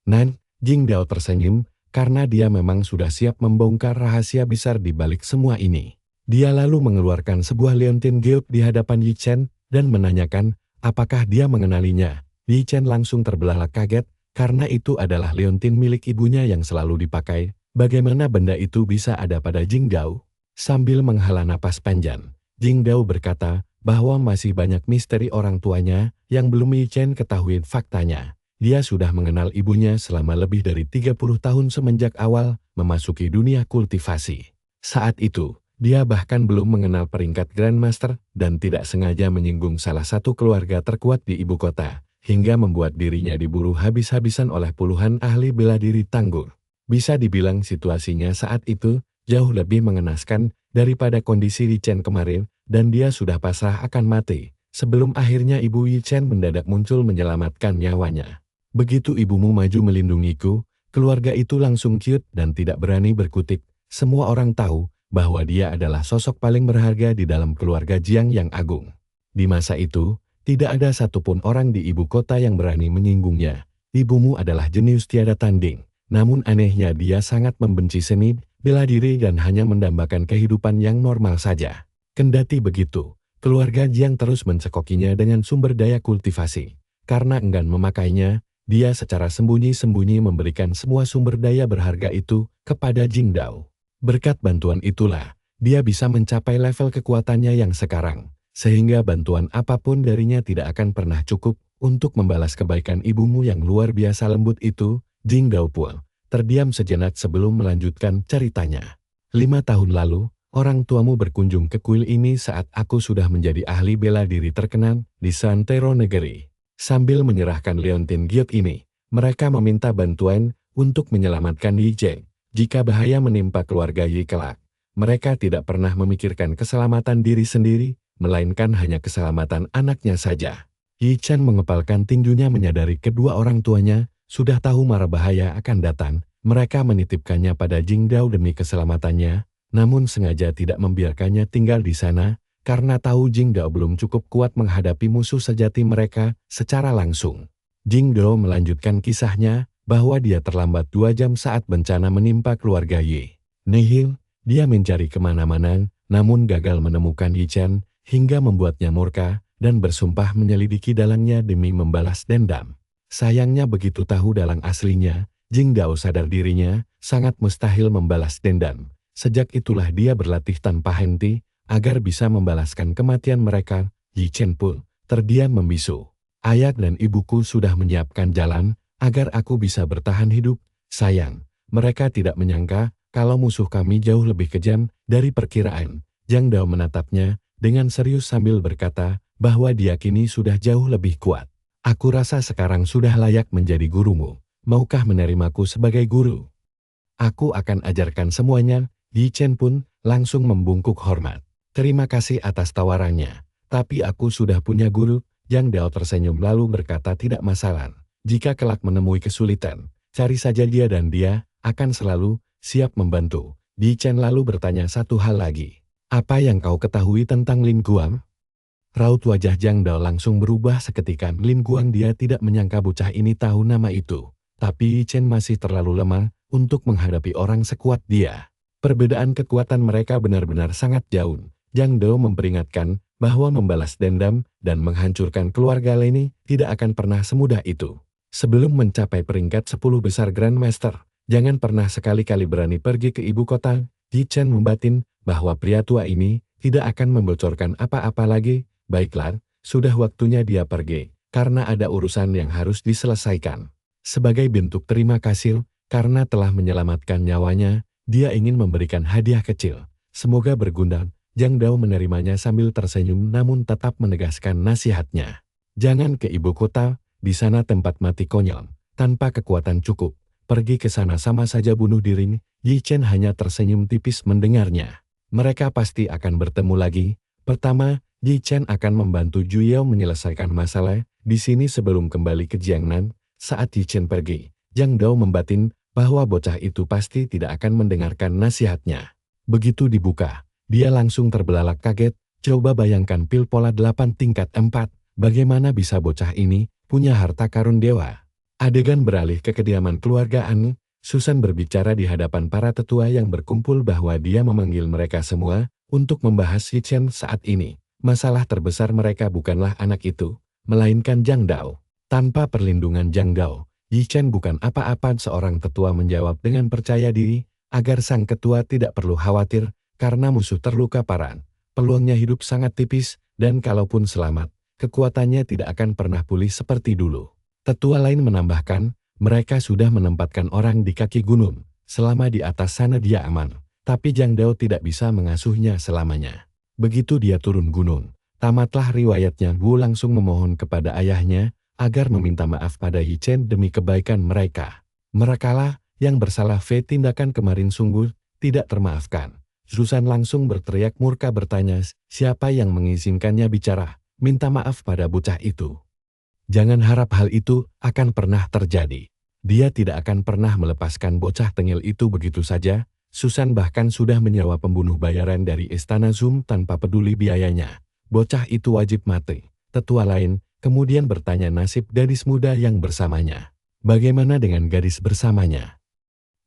Nan, Jing Dao tersenyum, karena dia memang sudah siap membongkar rahasia besar di balik semua ini. Dia lalu mengeluarkan sebuah leontin giok di hadapan Yi Chen, dan menanyakan, apakah dia mengenalinya. Yi Chen langsung terbelalak kaget, karena itu adalah leontin milik ibunya yang selalu dipakai. Bagaimana benda itu bisa ada pada Jing Dao? Sambil menghela napas panjang, Jing Dao berkata bahwa masih banyak misteri orang tuanya yang belum Yi Chen ketahui faktanya. Dia sudah mengenal ibunya selama lebih dari 30 tahun semenjak awal memasuki dunia kultivasi. Saat itu, dia bahkan belum mengenal peringkat Grandmaster dan tidak sengaja menyinggung salah satu keluarga terkuat di ibu kota, hingga membuat dirinya diburu habis-habisan oleh puluhan ahli bela diri tangguh. Bisa dibilang situasinya saat itu jauh lebih mengenaskan daripada kondisi Yi Chen kemarin, dan dia sudah pasrah akan mati, sebelum akhirnya ibu Yi Chen mendadak muncul menyelamatkan nyawanya. Begitu ibumu maju melindungiku, keluarga itu langsung ciut dan tidak berani berkutik. Semua orang tahu bahwa dia adalah sosok paling berharga di dalam keluarga Jiang yang agung. Di masa itu, tidak ada satupun orang di ibu kota yang berani menyinggungnya. Ibumu adalah jenius tiada tanding. Namun anehnya dia sangat membenci seni, bela diri dan hanya mendambakan kehidupan yang normal saja. Kendati begitu, keluarga Jiang terus mencekokinya dengan sumber daya kultivasi. Karena enggan memakainya, dia secara sembunyi-sembunyi memberikan semua sumber daya berharga itu kepada Jing Dao. Berkat bantuan itulah, dia bisa mencapai level kekuatannya yang sekarang, sehingga bantuan apapun darinya tidak akan pernah cukup untuk membalas kebaikan ibumu yang luar biasa lembut itu. Jing Dao pun terdiam sejenak sebelum melanjutkan ceritanya. 5 tahun lalu, orang tuamu berkunjung ke kuil ini saat aku sudah menjadi ahli bela diri terkenal di Santero Negeri. Sambil menyerahkan leontin giok ini, mereka meminta bantuan untuk menyelamatkan Yi Chen. Jika bahaya menimpa keluarga Yi kelak, mereka tidak pernah memikirkan keselamatan diri sendiri, melainkan hanya keselamatan anaknya saja. Yi Chen mengepalkan tinjunya menyadari kedua orang tuanya sudah tahu mara bahaya akan datang. Mereka menitipkannya pada Jing Dao demi keselamatannya, namun sengaja tidak membiarkannya tinggal di sana, karena tahu Jing Dao belum cukup kuat menghadapi musuh sejati mereka secara langsung. Jing Dao melanjutkan kisahnya, bahwa dia terlambat 2 jam saat bencana menimpa keluarga Yi. Nihil, dia mencari kemana-mana, namun gagal menemukan Yi Chen, hingga membuatnya murka, dan bersumpah menyelidiki dalangnya demi membalas dendam. Sayangnya begitu tahu dalang aslinya, Jing Dao sadar dirinya sangat mustahil membalas dendam. Sejak itulah dia berlatih tanpa henti, agar bisa membalaskan kematian mereka. Yi Chen pun terdiam membisu. Ayah dan ibuku sudah menyiapkan jalan, agar aku bisa bertahan hidup. Sayang, mereka tidak menyangka, kalau musuh kami jauh lebih kejam dari perkiraan. Jing Dao menatapnya, dengan serius sambil berkata, bahwa dia kini sudah jauh lebih kuat. Aku rasa sekarang sudah layak menjadi gurumu. Maukah menerimaku sebagai guru? Aku akan ajarkan semuanya. Yi Chen pun langsung membungkuk hormat. Terima kasih atas tawarannya. Tapi aku sudah punya guru. Jing Dao tersenyum lalu berkata tidak masalah. Jika kelak menemui kesulitan, cari saja dia dan dia akan selalu siap membantu. Yi Chen lalu bertanya satu hal lagi. Apa yang kau ketahui tentang Lin Guang? Raut wajah Jiang Dao langsung berubah seketika. Lin Guang dia tidak menyangka bocah ini tahu nama itu. Tapi Yi Chen masih terlalu lemah untuk menghadapi orang sekuat dia. Perbedaan kekuatan mereka benar-benar sangat jauh. Jiang Dao memperingatkan bahwa membalas dendam dan menghancurkan keluarga Leni tidak akan pernah semudah itu. Sebelum mencapai peringkat 10 besar Grandmaster, jangan pernah sekali-kali berani pergi ke ibu kota. Yi Chen membatin bahwa pria tua ini tidak akan membocorkan apa-apa lagi. Baiklah, sudah waktunya dia pergi, karena ada urusan yang harus diselesaikan. Sebagai bentuk terima kasih, karena telah menyelamatkan nyawanya, dia ingin memberikan hadiah kecil. Semoga berguna. Jiang Dao menerimanya sambil tersenyum namun tetap menegaskan nasihatnya. Jangan ke ibu kota, di sana tempat mati konyol. Tanpa kekuatan cukup, pergi ke sana sama saja bunuh diri. Yi Chen hanya tersenyum tipis mendengarnya. Mereka pasti akan bertemu lagi. Pertama, Yi Chen akan membantu Zhu Yao menyelesaikan masalah di sini sebelum kembali ke Jiangnan. Saat Yi Chen pergi, Jiang Dao membatin bahwa bocah itu pasti tidak akan mendengarkan nasihatnya. Begitu dibuka, dia langsung terbelalak kaget. Coba bayangkan pil pola 8 tingkat 4, bagaimana bisa bocah ini punya harta karun dewa. Adegan beralih ke kediaman keluarga An. Susan berbicara di hadapan para tetua yang berkumpul bahwa dia memanggil mereka semua untuk membahas Yi Chen saat ini. Masalah terbesar mereka bukanlah anak itu, melainkan Jiang Dao. Tanpa perlindungan Jiang Dao, Yi Chen bukan apa-apa. Seorang tetua menjawab dengan percaya diri, agar sang ketua tidak perlu khawatir, karena musuh terluka parah. Peluangnya hidup sangat tipis, dan kalaupun selamat, kekuatannya tidak akan pernah pulih seperti dulu. Tetua lain menambahkan, mereka sudah menempatkan orang di kaki gunung. Selama di atas sana dia aman, tapi Jiang Dao tidak bisa mengasuhnya selamanya. Begitu dia turun gunung, tamatlah riwayatnya. Wu langsung memohon kepada ayahnya agar meminta maaf pada Yi Chen demi kebaikan mereka. Merekalah yang bersalah. Tindakan kemarin sungguh tidak termaafkan. Susan langsung berteriak murka bertanya, siapa yang mengizinkannya bicara, minta maaf pada bocah itu. Jangan harap hal itu akan pernah terjadi. Dia tidak akan pernah melepaskan bocah tengil itu begitu saja. Susan bahkan sudah menyewa pembunuh bayaran dari Istana Zoom tanpa peduli biayanya. Bocah itu wajib mati. Tetua lain kemudian bertanya nasib gadis muda yang bersamanya. Bagaimana dengan gadis bersamanya?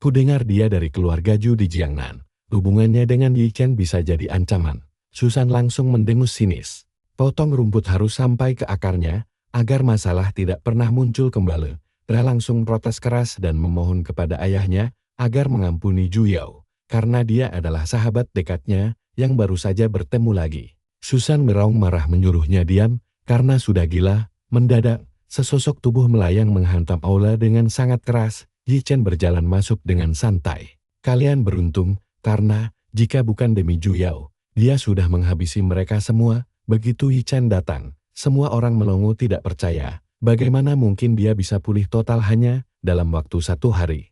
Kudengar dia dari keluarga Zhu di Jiangnan. Hubungannya dengan Yi Chen bisa jadi ancaman. Susan langsung mendengus sinis. Potong rumput harus sampai ke akarnya, agar masalah tidak pernah muncul kembali. Dia langsung protes keras dan memohon kepada ayahnya agar mengampuni Zhu Yao, karena dia adalah sahabat dekatnya yang baru saja bertemu lagi. Susan meraung marah menyuruhnya diam, karena sudah gila. Mendadak, sesosok tubuh melayang menghantam aula dengan sangat keras. Yi Chen berjalan masuk dengan santai. Kalian beruntung, karena jika bukan demi Zhu Yao, dia sudah menghabisi mereka semua. Begitu Yi Chen datang, semua orang melongo tidak percaya. Bagaimana mungkin dia bisa pulih total hanya dalam waktu 1 hari?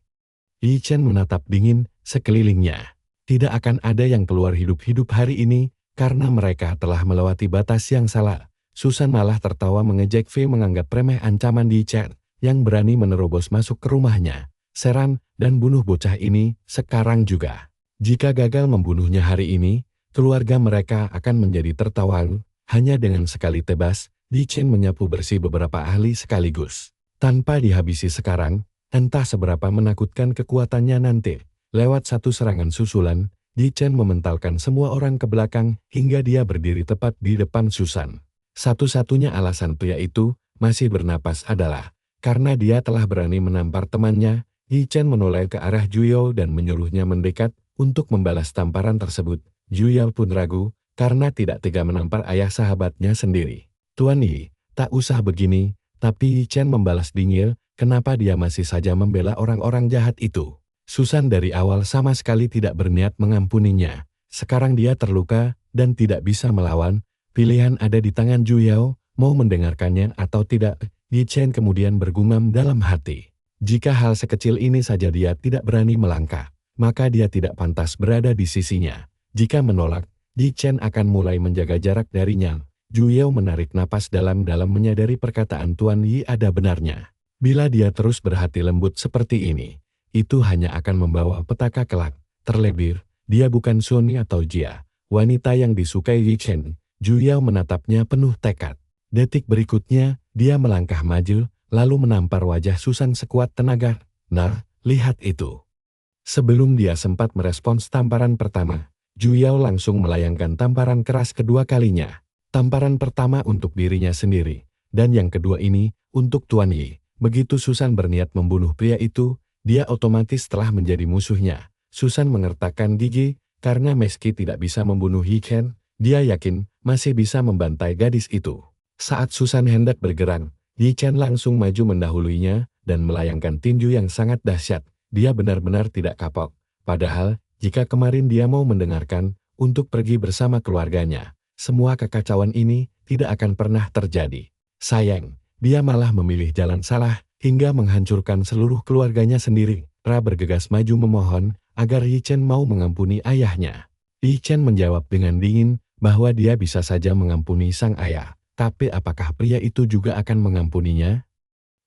Yi Chen menatap dingin sekelilingnya. Tidak akan ada yang keluar hidup-hidup hari ini, karena mereka telah melewati batas yang salah. Susan malah tertawa mengejek. Menganggap remeh ancaman Yi Chen yang berani menerobos masuk ke rumahnya, serang dan bunuh bocah ini sekarang juga. Jika gagal membunuhnya hari ini, keluarga mereka akan menjadi tertawan. Hanya dengan sekali tebas, Yi Chen menyapu bersih beberapa ahli sekaligus. Tanpa dihabisi sekarang, entah seberapa menakutkan kekuatannya nanti. Lewat satu serangan susulan, Yi Chen mementalkan semua orang ke belakang hingga dia berdiri tepat di depan Susan. Satu-satunya alasan pria itu masih bernapas adalah karena dia telah berani menampar temannya. Yi Chen menoleh ke arah Zhu Yao dan menyuruhnya mendekat untuk membalas tamparan tersebut. Zhu Yao pun ragu karena tidak tega menampar ayah sahabatnya sendiri. Tuan Yi, tak usah begini. Tapi Yi Chen membalas dingin, kenapa dia masih saja membela orang-orang jahat itu? Susan dari awal sama sekali tidak berniat mengampuninya. Sekarang dia terluka dan tidak bisa melawan. Pilihan ada di tangan Zhu Yao, mau mendengarkannya atau tidak. Yi Chen kemudian bergumam dalam hati. Jika hal sekecil ini saja dia tidak berani melangkah, maka dia tidak pantas berada di sisinya. Jika menolak, Yi Chen akan mulai menjaga jarak darinya. Zhu Yao menarik napas dalam-dalam menyadari perkataan Tuan Yi ada benarnya. Bila dia terus berhati lembut seperti ini, itu hanya akan membawa petaka kelak. Terlebih, dia bukan Sunny atau Jia, wanita yang disukai Yi Chen. Juyao menatapnya penuh tekad. Detik berikutnya, dia melangkah maju, lalu menampar wajah Susan sekuat tenaga. Nah, lihat itu. Sebelum dia sempat merespons tamparan pertama, Juyao langsung melayangkan tamparan keras kedua kalinya. Tamparan pertama untuk dirinya sendiri, dan yang kedua ini, untuk Tuan Yi. Begitu Susan berniat membunuh pria itu, dia otomatis telah menjadi musuhnya. Susan mengertakkan gigi, karena meski tidak bisa membunuh Yi Chen, dia yakin masih bisa membantai gadis itu. Saat Susan hendak bergerak, Yi Chen langsung maju mendahuluinya dan melayangkan tinju yang sangat dahsyat. Dia benar-benar tidak kapok. Padahal, jika kemarin dia mau mendengarkan untuk pergi bersama keluarganya, semua kekacauan ini tidak akan pernah terjadi. Sayang, dia malah memilih jalan salah hingga menghancurkan seluruh keluarganya sendiri. Ra bergegas maju memohon agar Yi Chen mau mengampuni ayahnya. Yi Chen menjawab dengan dingin bahwa dia bisa saja mengampuni sang ayah. Tapi apakah pria itu juga akan mengampuninya?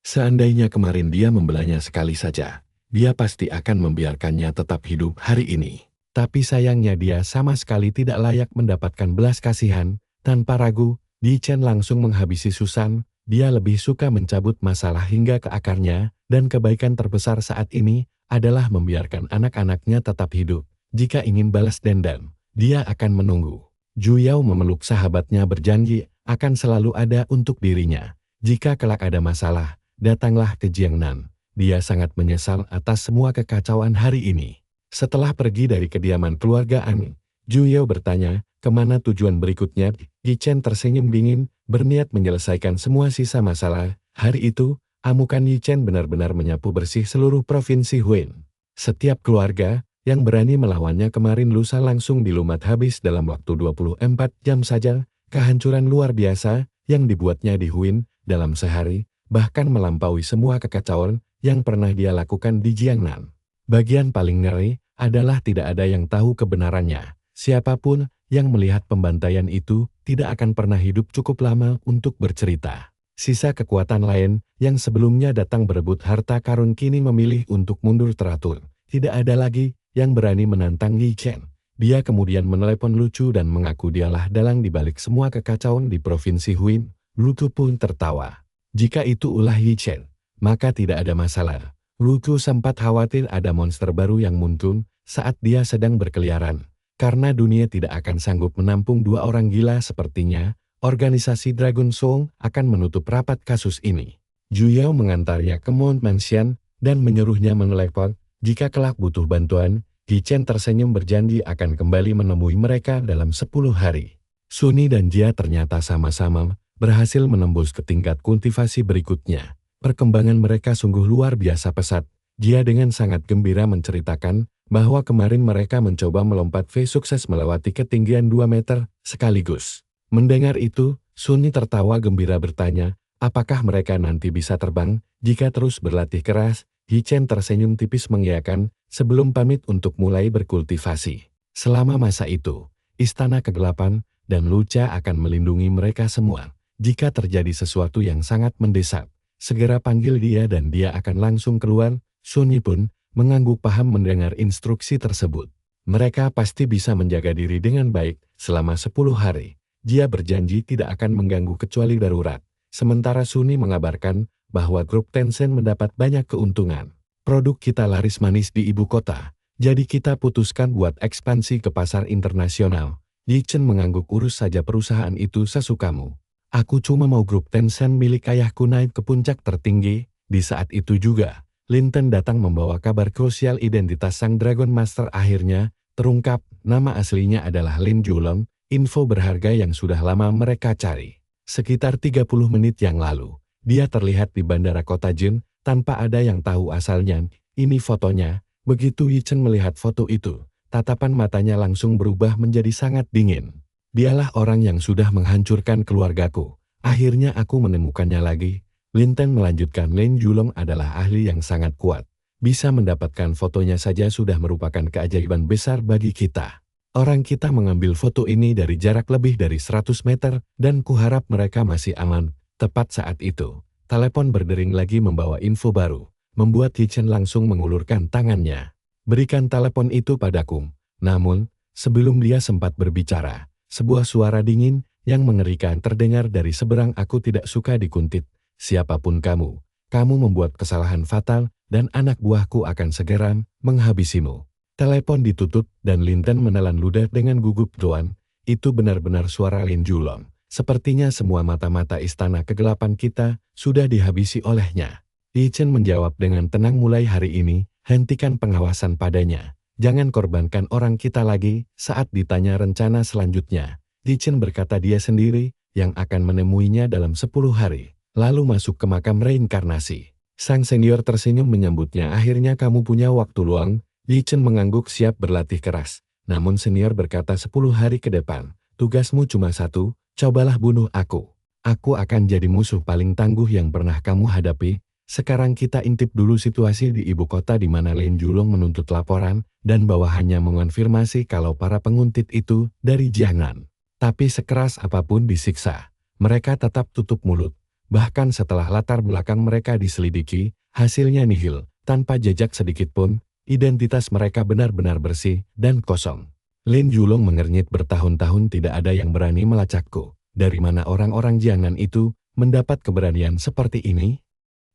Seandainya kemarin dia membelanya sekali saja, dia pasti akan membiarkannya tetap hidup hari ini. Tapi sayangnya dia sama sekali tidak layak mendapatkan belas kasihan. Tanpa ragu, Yi Chen langsung menghabisi Susan. Dia lebih suka mencabut masalah hingga ke akarnya, dan kebaikan terbesar saat ini adalah membiarkan anak-anaknya tetap hidup. Jika ingin balas dendam, dia akan menunggu. Juyao memeluk sahabatnya berjanji akan selalu ada untuk dirinya. Jika kelak ada masalah, datanglah ke Jiangnan. Dia sangat menyesal atas semua kekacauan hari ini. Setelah pergi dari kediaman keluarga An, Juyao bertanya, kemana tujuan berikutnya? Yi Chen tersenyum dingin, berniat menyelesaikan semua sisa masalah. Hari itu, amukan Yi Chen benar-benar menyapu bersih seluruh provinsi Huin. Setiap keluarga yang berani melawannya kemarin lusa langsung dilumat habis dalam waktu 24 jam saja. Kehancuran luar biasa yang dibuatnya di Huin dalam sehari, bahkan melampaui semua kekacauan yang pernah dia lakukan di Jiangnan. Bagian paling ngeri adalah tidak ada yang tahu kebenarannya. Siapapun yang melihat pembantaian itu tidak akan pernah hidup cukup lama untuk bercerita. Sisa kekuatan lain yang sebelumnya datang berebut harta karun kini memilih untuk mundur teratur. Tidak ada lagi yang berani menantang Yi Chen. Dia kemudian menelepon Lucu dan mengaku dialah dalang di balik semua kekacauan di Provinsi Huin. Lucu pun tertawa. Jika itu ulah Yi Chen, maka tidak ada masalah. Lucu sempat khawatir ada monster baru yang muncul saat dia sedang berkeliaran. Karena dunia tidak akan sanggup menampung dua orang gila sepertinya, organisasi Dragon Song akan menutup rapat kasus ini. Juyao mengantarnya ke Mount Mansion dan menyuruhnya menelepon jika kelak butuh bantuan. Yi Chen tersenyum berjanji akan kembali menemui mereka dalam 10 hari. Sunny dan Jia ternyata sama-sama berhasil menembus ke tingkat kultivasi berikutnya. Perkembangan mereka sungguh luar biasa pesat. Jia dengan sangat gembira menceritakan bahwa kemarin mereka mencoba melompat sukses melewati ketinggian 2 meter sekaligus. Mendengar itu, Sunny tertawa gembira bertanya, apakah mereka nanti bisa terbang jika terus berlatih keras? Yi Chen tersenyum tipis mengiyakan sebelum pamit untuk mulai berkultivasi. Selama masa itu, Istana Kegelapan dan Lucha akan melindungi mereka semua. Jika terjadi sesuatu yang sangat mendesak, segera panggil dia dan dia akan langsung keluar. Sunny pun mengangguk paham mendengar instruksi tersebut. Mereka pasti bisa menjaga diri dengan baik selama 10 hari. Dia berjanji tidak akan mengganggu kecuali darurat. Sementara Sunny mengabarkan bahwa grup Tencent mendapat banyak keuntungan. Produk kita laris manis di ibu kota, jadi kita putuskan buat ekspansi ke pasar internasional. Yi Chen mengangguk, urus saja perusahaan itu sesukamu. Aku cuma mau grup Tencent milik ayahku naik ke puncak tertinggi. Di saat itu juga, Lin Ten datang membawa kabar krusial identitas sang Dragon Master akhirnya terungkap. Nama aslinya adalah Lin Julong, info berharga yang sudah lama mereka cari. Sekitar 30 menit yang lalu, dia terlihat di bandara kota Jin, tanpa ada yang tahu asalnya. Ini fotonya. Begitu Yi Chen melihat foto itu, tatapan matanya langsung berubah menjadi sangat dingin. Dialah orang yang sudah menghancurkan keluargaku. Akhirnya aku menemukannya lagi. Lin Ten melanjutkan, Lin Julong adalah ahli yang sangat kuat. Bisa mendapatkan fotonya saja sudah merupakan keajaiban besar bagi kita. Orang kita mengambil foto ini dari jarak lebih dari 100 meter dan kuharap mereka masih aman. Tepat saat itu, Telepon berdering lagi membawa info baru, membuat Yi Chen langsung mengulurkan tangannya. Berikan telepon itu padaku. Namun, sebelum dia sempat berbicara, sebuah suara dingin yang mengerikan terdengar dari seberang. Aku tidak suka dikuntit. Siapapun kamu membuat kesalahan fatal dan anak buahku akan segera menghabisimu. Telepon ditutup dan Lin Dan menelan ludah dengan gugup. Tuan, itu benar-benar suara Lin Julong. Sepertinya semua mata-mata istana kegelapan kita sudah dihabisi olehnya. Yi Chen menjawab dengan tenang, mulai hari ini, hentikan pengawasan padanya. Jangan korbankan orang kita lagi. Saat ditanya rencana selanjutnya, Yi Chen berkata dia sendiri yang akan menemuinya dalam 10 hari, lalu masuk ke makam reinkarnasi. Sang senior tersenyum menyambutnya. Akhirnya kamu punya waktu luang. Yi Chen mengangguk siap berlatih keras. Namun senior berkata 10 hari ke depan, tugasmu cuma satu, cobalah bunuh aku. Aku akan jadi musuh paling tangguh yang pernah kamu hadapi. Sekarang kita intip dulu situasi di ibu kota di mana Lin Julong menuntut laporan dan bawahannya mengonfirmasi kalau para penguntit itu dari Jiangnan. Tapi sekeras apapun disiksa, mereka tetap tutup mulut. Bahkan setelah latar belakang mereka diselidiki, hasilnya nihil, tanpa jejak sedikit pun. Identitas mereka benar-benar bersih dan kosong. Lin Julong mengernyit, bertahun-tahun tidak ada yang berani melacakku. Dari mana orang-orang Jiangnan itu mendapat keberanian seperti ini?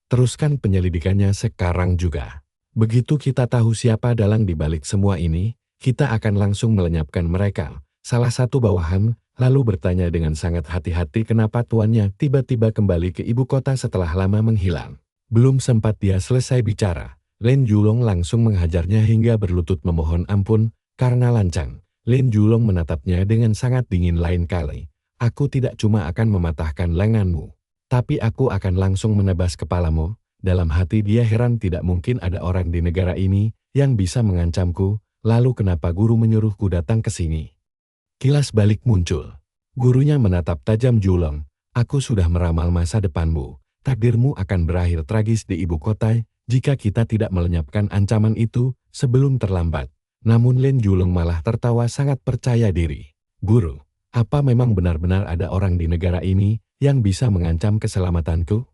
Teruskan penyelidikannya sekarang juga. Begitu kita tahu siapa dalang di balik semua ini, kita akan langsung melenyapkan mereka. Salah satu bawahan lalu bertanya dengan sangat hati-hati kenapa tuannya tiba-tiba kembali ke ibu kota setelah lama menghilang. Belum sempat dia selesai bicara, Lin Julong langsung menghajarnya hingga berlutut memohon ampun karena lancang. Lin Julong menatapnya dengan sangat dingin. Lain kali, aku tidak cuma akan mematahkan lenganmu, tapi aku akan langsung menebas kepalamu. Dalam hati dia heran, tidak mungkin ada orang di negara ini yang bisa mengancamku. Lalu kenapa guru menyuruhku datang ke sini? Kilas balik muncul. Gurunya menatap tajam Julong. Aku sudah meramal masa depanmu. Takdirmu akan berakhir tragis di ibu kota jika kita tidak melenyapkan ancaman itu sebelum terlambat. Namun Lin Julong malah tertawa sangat percaya diri. Guru, apa memang benar-benar ada orang di negara ini yang bisa mengancam keselamatanku?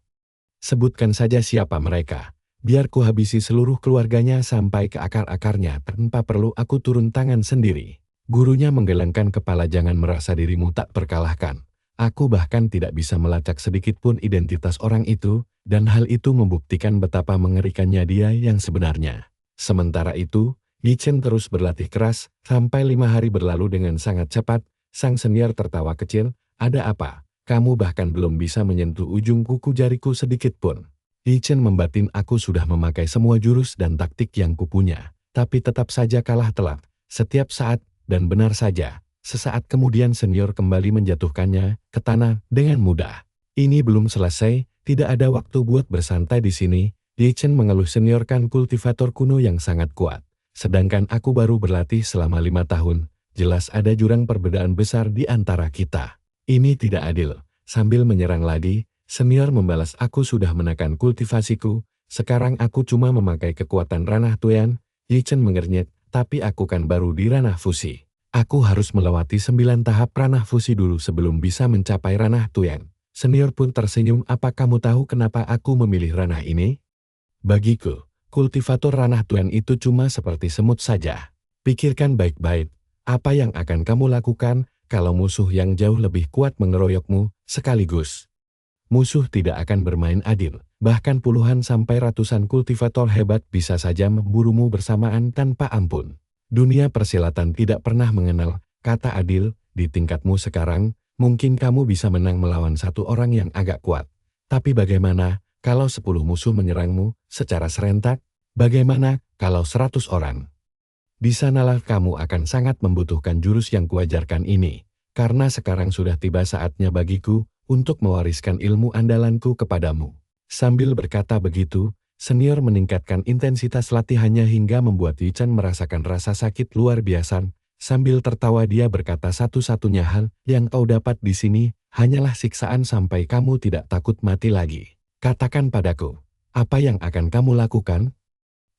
Sebutkan saja siapa mereka. Biar ku habisi seluruh keluarganya sampai ke akar-akarnya tanpa perlu aku turun tangan sendiri. Gurunya menggelengkan kepala. Jangan merasa dirimu tak terkalahkan. Aku bahkan tidak bisa melacak sedikit pun identitas orang itu, dan hal itu membuktikan betapa mengerikannya dia yang sebenarnya. Sementara itu, Yi Chen terus berlatih keras, sampai 5 hari berlalu dengan sangat cepat. Sang senior tertawa kecil. Ada apa? Kamu bahkan belum bisa menyentuh ujung kuku jariku sedikit pun. Yi Chen membatin, aku sudah memakai semua jurus dan taktik yang kupunya, tapi tetap saja kalah telak setiap saat, dan benar saja. Sesaat kemudian senior kembali menjatuhkannya ke tanah dengan mudah. Ini belum selesai, tidak ada waktu buat bersantai di sini. Yi Chen mengeluh, senior kan kultivator kuno yang sangat kuat. Sedangkan aku baru berlatih selama 5 tahun. Jelas ada jurang perbedaan besar di antara kita. Ini tidak adil. Sambil menyerang lagi, senior membalas, aku sudah menekan kultivasiku. Sekarang aku cuma memakai kekuatan ranah Tuyan. Yi Chen mengernyit, tapi aku kan baru di ranah fusi. Aku harus melewati 9 tahap ranah fusi dulu sebelum bisa mencapai ranah Tuyan. Senior pun tersenyum, apa kamu tahu kenapa aku memilih ranah ini? Bagiku, kultivator ranah Tuyan itu cuma seperti semut saja. Pikirkan baik-baik, apa yang akan kamu lakukan kalau musuh yang jauh lebih kuat mengeroyokmu sekaligus? Musuh tidak akan bermain adil, bahkan puluhan sampai ratusan kultivator hebat bisa saja memburumu bersamaan tanpa ampun. Dunia persilatan tidak pernah mengenal kata adil. Di tingkatmu sekarang, mungkin kamu bisa menang melawan satu orang yang agak kuat. Tapi bagaimana kalau 10 musuh menyerangmu secara serentak? Bagaimana kalau 100 orang? Di sanalah kamu akan sangat membutuhkan jurus yang kuajarkan ini. Karena sekarang sudah tiba saatnya bagiku untuk mewariskan ilmu andalanku kepadamu. Sambil berkata begitu, senior meningkatkan intensitas latihannya hingga membuat Yi Chen merasakan rasa sakit luar biasa. Sambil tertawa dia berkata, satu-satunya hal yang kau dapat di sini hanyalah siksaan sampai kamu tidak takut mati lagi. Katakan padaku, apa yang akan kamu lakukan?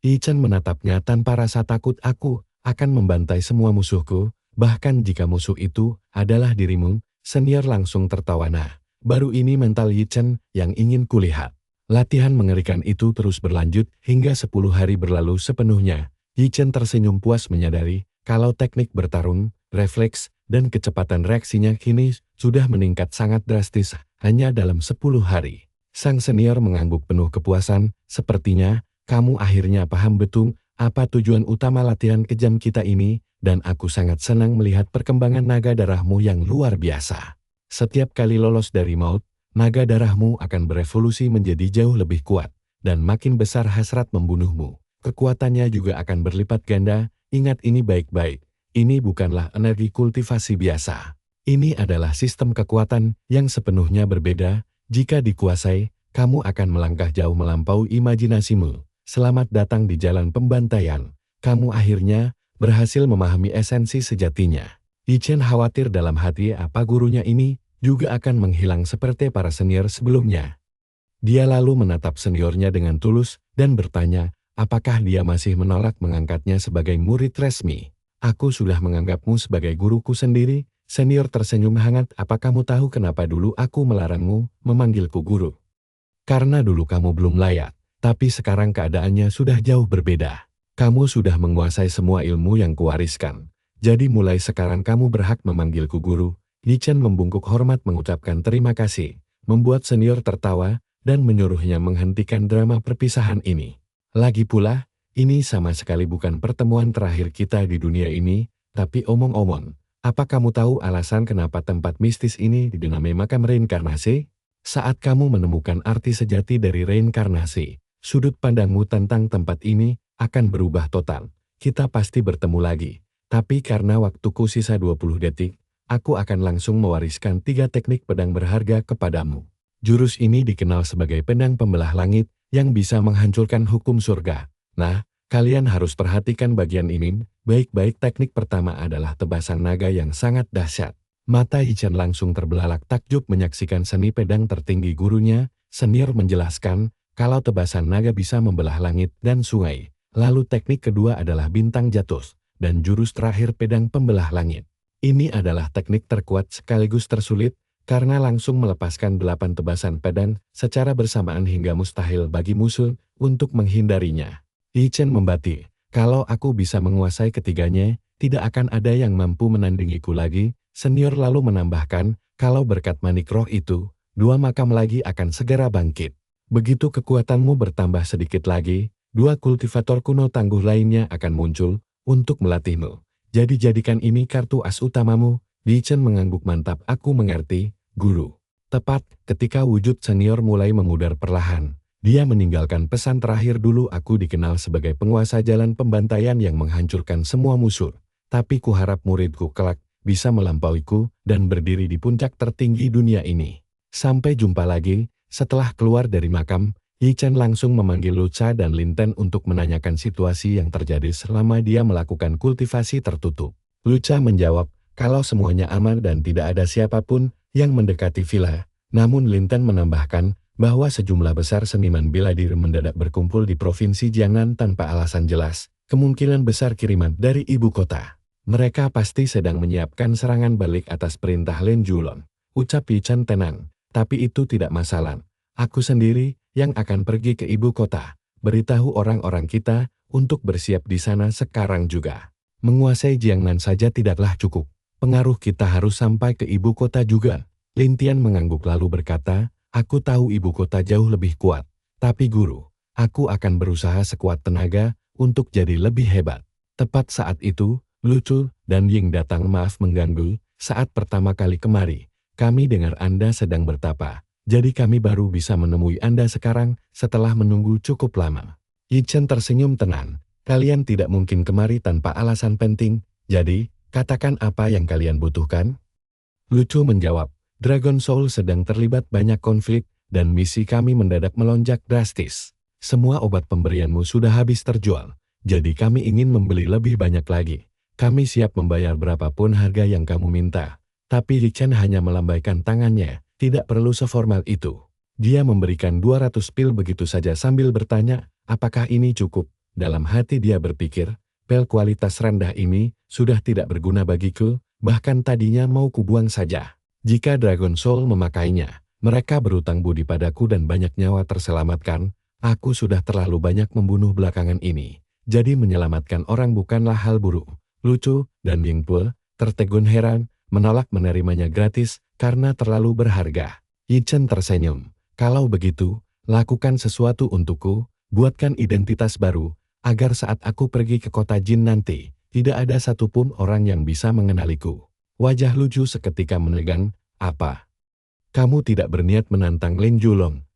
Yi Chen menatapnya tanpa rasa takut. Aku akan membantai semua musuhku, bahkan jika musuh itu adalah dirimu. Senior langsung tertawa. Nah, Baru ini mental Yi Chen yang ingin kulihat. Latihan mengerikan itu terus berlanjut hingga 10 hari berlalu sepenuhnya. Yi Chen tersenyum puas menyadari kalau teknik bertarung, refleks, dan kecepatan reaksinya kini sudah meningkat sangat drastis hanya dalam 10 hari. Sang senior mengangguk penuh kepuasan, sepertinya kamu akhirnya paham betul apa tujuan utama latihan kejam kita ini, dan aku sangat senang melihat perkembangan naga darahmu yang luar biasa. Setiap kali lolos dari maut, naga darahmu akan berevolusi menjadi jauh lebih kuat, dan makin besar hasrat membunuhmu. Kekuatannya juga akan berlipat ganda. Ingat ini baik-baik, ini bukanlah energi kultivasi biasa. Ini adalah sistem kekuatan yang sepenuhnya berbeda. Jika dikuasai, kamu akan melangkah jauh melampaui imajinasimu. Selamat datang di jalan pembantaian. Kamu akhirnya berhasil memahami esensi sejatinya. Yi Chen khawatir dalam hati apa gurunya ini juga akan menghilang seperti para senior sebelumnya. Dia lalu menatap seniornya dengan tulus dan bertanya, apakah dia masih menolak mengangkatnya sebagai murid resmi? Aku sudah menganggapmu sebagai guruku sendiri. Senior tersenyum hangat. Apa kamu tahu kenapa dulu aku melarangmu memanggilku guru? Karena dulu kamu belum layak, tapi sekarang keadaannya sudah jauh berbeda. Kamu sudah menguasai semua ilmu yang kuwariskan. Jadi mulai sekarang kamu berhak memanggilku guru. Yi Chen membungkuk hormat mengucapkan terima kasih, membuat senior tertawa dan menyuruhnya menghentikan drama perpisahan ini. Lagi pula, ini sama sekali bukan pertemuan terakhir kita di dunia ini, tapi omong-omong, apa kamu tahu alasan kenapa tempat mistis ini dinamai makam reinkarnasi? Saat kamu menemukan arti sejati dari reinkarnasi, sudut pandangmu tentang tempat ini akan berubah total. Kita pasti bertemu lagi. Tapi karena waktuku sisa 20 detik, aku akan langsung mewariskan 3 teknik pedang berharga kepadamu. Jurus ini dikenal sebagai pedang pembelah langit yang bisa menghancurkan hukum surga. Nah, kalian harus perhatikan bagian ini. Baik-baik, teknik pertama adalah tebasan naga yang sangat dahsyat. Mata Yi Chen langsung terbelalak takjub menyaksikan seni pedang tertinggi gurunya. Senior menjelaskan kalau tebasan naga bisa membelah langit dan sungai. Lalu teknik kedua adalah bintang jatuh. Dan jurus terakhir pedang pembelah langit. Ini adalah teknik terkuat sekaligus tersulit, karena langsung melepaskan 8 tebasan pedang secara bersamaan hingga mustahil bagi musuh untuk menghindarinya. Yi Chen membati, kalau aku bisa menguasai ketiganya, tidak akan ada yang mampu menandingiku lagi. Senior lalu menambahkan, kalau berkat manik roh itu, 2 makam lagi akan segera bangkit. Begitu kekuatanmu bertambah sedikit lagi, 2 kultivator kuno tangguh lainnya akan muncul untuk melatihmu. Jadi jadikan ini kartu as utamamu. Yi Chen mengangguk mantap. Aku mengerti, guru. Tepat ketika wujud senior mulai memudar perlahan, dia meninggalkan pesan terakhir. Dulu aku dikenal sebagai penguasa jalan pembantaian yang menghancurkan semua musuh. Tapi kuharap muridku kelak bisa melampauiku dan berdiri di puncak tertinggi dunia ini. Sampai jumpa lagi. Setelah keluar dari makam, Yi Chen langsung memanggil Lu Cha dan Lin Ten untuk menanyakan situasi yang terjadi selama dia melakukan kultivasi tertutup. Lu Cha menjawab kalau semuanya aman dan tidak ada siapapun yang mendekati villa. Namun Lin Ten menambahkan bahwa sejumlah besar seniman bela diri mendadak berkumpul di provinsi Jiangnan tanpa alasan jelas. Kemungkinan besar kiriman dari ibu kota. Mereka pasti sedang menyiapkan serangan balik atas perintah Lin Julon. Ucap Yi Chen tenang. Tapi itu tidak masalah. Aku sendiri yang akan pergi ke ibu kota. Beritahu orang-orang kita untuk bersiap di sana sekarang juga. Menguasai Jiangnan saja tidaklah cukup. Pengaruh kita harus sampai ke ibu kota juga. Lin Tian mengangguk lalu berkata, aku tahu ibu kota jauh lebih kuat. Tapi guru, aku akan berusaha sekuat tenaga untuk jadi lebih hebat. Tepat saat itu, Lu Chu dan Ying datang. Maaf mengganggu, saat pertama kali kemari, kami dengar Anda sedang bertapa. Jadi kami baru bisa menemui Anda sekarang setelah menunggu cukup lama. Yi Chen tersenyum tenang. Kalian tidak mungkin kemari tanpa alasan penting, jadi katakan apa yang kalian butuhkan? Lu Chu menjawab, Dragon Soul sedang terlibat banyak konflik dan misi kami mendadak melonjak drastis. Semua obat pemberianmu sudah habis terjual, jadi kami ingin membeli lebih banyak lagi. Kami siap membayar berapapun harga yang kamu minta. Tapi Yi Chen hanya melambaikan tangannya. Tidak perlu seformal itu. Dia memberikan 200 pil begitu saja sambil bertanya, apakah ini cukup? Dalam hati dia berpikir, pil kualitas rendah ini sudah tidak berguna bagiku, bahkan tadinya mau kubuang saja. Jika Dragon Soul memakainya, Mereka berutang budi padaku dan banyak nyawa terselamatkan. Aku sudah terlalu banyak membunuh belakangan ini. Jadi menyelamatkan orang bukanlah hal buruk. Lucu, dan Yingpo tertegun heran, menolak menerimanya gratis karena terlalu berharga. Yi Chen tersenyum. Kalau begitu, lakukan sesuatu untukku, buatkan identitas baru, agar saat aku pergi ke kota Jin nanti, tidak ada satupun orang yang bisa mengenaliku. Wajah Lucu seketika menegang. Apa? Kamu tidak berniat menantang Lin Julong?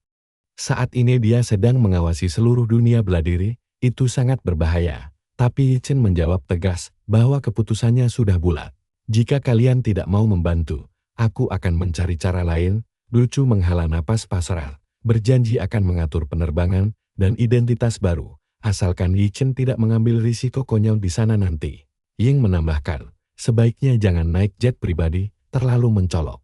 Saat ini dia sedang mengawasi seluruh dunia bela diri, itu sangat berbahaya. Tapi Yi Chen menjawab tegas bahwa keputusannya sudah bulat. Jika kalian tidak mau membantu, aku akan mencari cara lain. Lucu menghela napas pasrah, berjanji akan mengatur penerbangan dan identitas baru, asalkan Yi Chen tidak mengambil risiko konyol di sana nanti. Ying menambahkan, sebaiknya jangan naik jet pribadi, terlalu mencolok.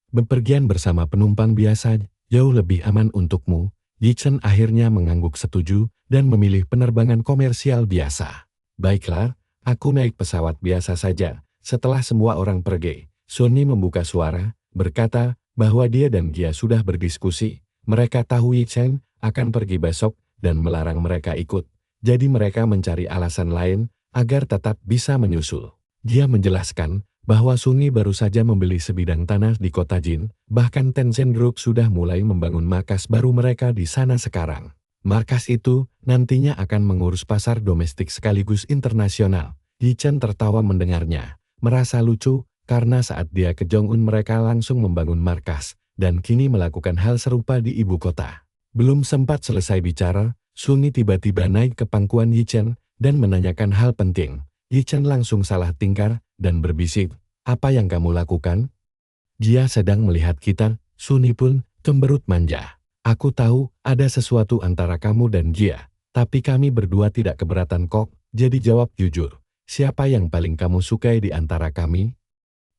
Bepergian bersama penumpang biasa jauh lebih aman untukmu. Yi Chen akhirnya mengangguk setuju dan memilih penerbangan komersial biasa. Baiklah, aku naik pesawat biasa saja. Setelah semua orang pergi, Sunny membuka suara, berkata bahwa dia dan Gia sudah berdiskusi. Mereka tahu Yi Chen akan pergi besok dan melarang mereka ikut. Jadi mereka mencari alasan lain agar tetap bisa menyusul. Dia menjelaskan bahwa Sunny baru saja membeli sebidang tanah di kota Jin, bahkan Tencent Group sudah mulai membangun markas baru mereka di sana sekarang. Markas itu nantinya akan mengurus pasar domestik sekaligus internasional. Yi Chen tertawa mendengarnya, merasa lucu karena saat dia ke Jong-un mereka langsung membangun markas, dan kini melakukan hal serupa di ibu kota. Belum sempat selesai bicara, Sunny tiba-tiba naik ke pangkuan Yi Chen dan menanyakan hal penting. Yi Chen langsung salah tingkar dan berbisik, apa yang kamu lakukan? Dia sedang melihat kita. Sunny pun cemberut manja. Aku tahu ada sesuatu antara kamu dan dia, tapi kami berdua tidak keberatan kok, jadi jawab jujur. Siapa yang paling kamu sukai di antara kami?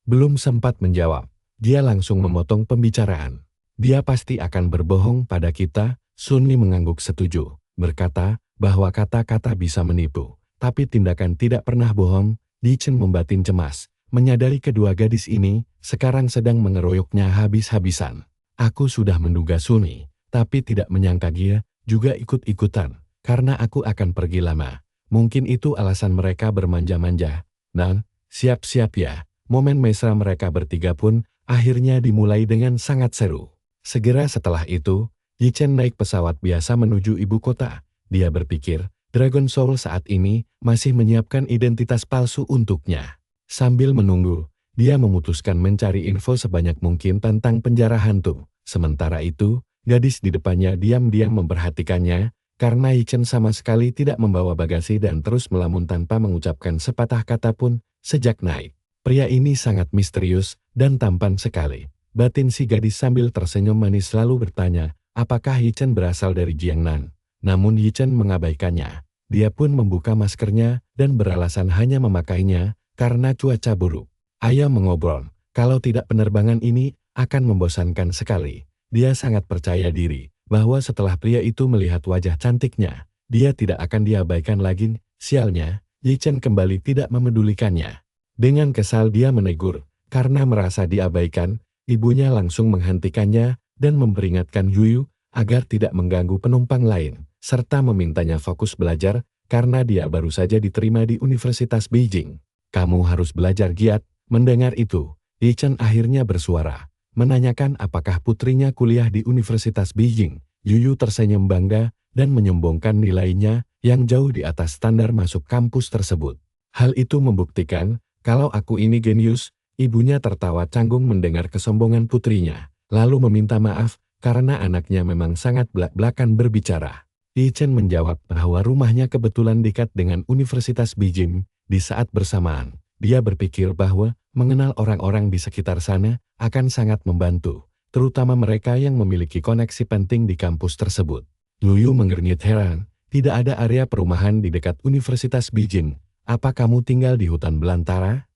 Belum sempat menjawab, dia langsung memotong pembicaraan. Dia pasti akan berbohong pada kita. Sunny mengangguk setuju, berkata bahwa kata-kata bisa menipu, tapi tindakan tidak pernah bohong. Yi Chen membatin cemas, menyadari kedua gadis ini sekarang sedang mengeroyoknya habis-habisan. Aku sudah menduga Sunny, tapi tidak menyangka dia juga ikut-ikutan, karena aku akan pergi lama. Mungkin itu alasan mereka bermanja-manja. Dan, siap-siap ya, momen mesra mereka bertiga pun akhirnya dimulai dengan sangat seru. Segera setelah itu, Yi Chen naik pesawat biasa menuju ibu kota. Dia berpikir, Dragon Soul saat ini masih menyiapkan identitas palsu untuknya. Sambil menunggu, dia memutuskan mencari info sebanyak mungkin tentang penjara hantu. Sementara itu, gadis di depannya diam-diam memperhatikannya, karena Yi Chen sama sekali tidak membawa bagasi dan terus melamun tanpa mengucapkan sepatah kata pun sejak naik. Pria ini sangat misterius dan tampan sekali. Batin si gadis sambil tersenyum manis lalu bertanya, apakah Yi Chen berasal dari Jiangnan? Namun Yi Chen mengabaikannya. Dia pun membuka maskernya dan beralasan hanya memakainya karena cuaca buruk. Ayo mengobrol, kalau tidak penerbangan ini akan membosankan sekali. Dia sangat percaya diri bahwa setelah pria itu melihat wajah cantiknya, dia tidak akan diabaikan lagi. Sialnya, Yi Chen kembali tidak memedulikannya. Dengan kesal dia menegur, karena merasa diabaikan, ibunya langsung menghentikannya dan memperingatkan Yuyu agar tidak mengganggu penumpang lain, serta memintanya fokus belajar karena dia baru saja diterima di Universitas Beijing. Kamu harus belajar giat. Mendengar itu, Yi Chen akhirnya bersuara, menanyakan apakah putrinya kuliah di Universitas Beijing. Yuyu tersenyum bangga dan menyombongkan nilainya yang jauh di atas standar masuk kampus tersebut. Hal itu membuktikan kalau aku ini genius. Ibunya tertawa canggung mendengar kesombongan putrinya, lalu meminta maaf karena anaknya memang sangat belak-belakan berbicara. Yi Chen menjawab bahwa rumahnya kebetulan dekat dengan Universitas Beijing. Di saat bersamaan, dia berpikir bahwa mengenal orang-orang di sekitar sana akan sangat membantu, terutama mereka yang memiliki koneksi penting di kampus tersebut. Yuyu mengernyit heran, tidak ada area perumahan di dekat Universitas Beijing. Apa kamu tinggal di hutan belantara?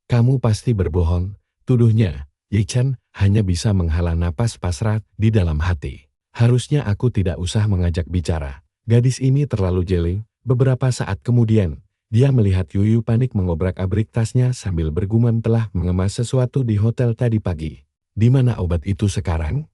Kamu pasti berbohong, tuduhnya. Yi Chen hanya bisa menghela napas pasrah di dalam hati. Harusnya aku tidak usah mengajak bicara. Gadis ini terlalu jeli. Beberapa saat kemudian, dia melihat Yuyu panik mengobrak-abrik tasnya sambil bergumam telah mengemas sesuatu di hotel tadi pagi. Di mana obat itu sekarang?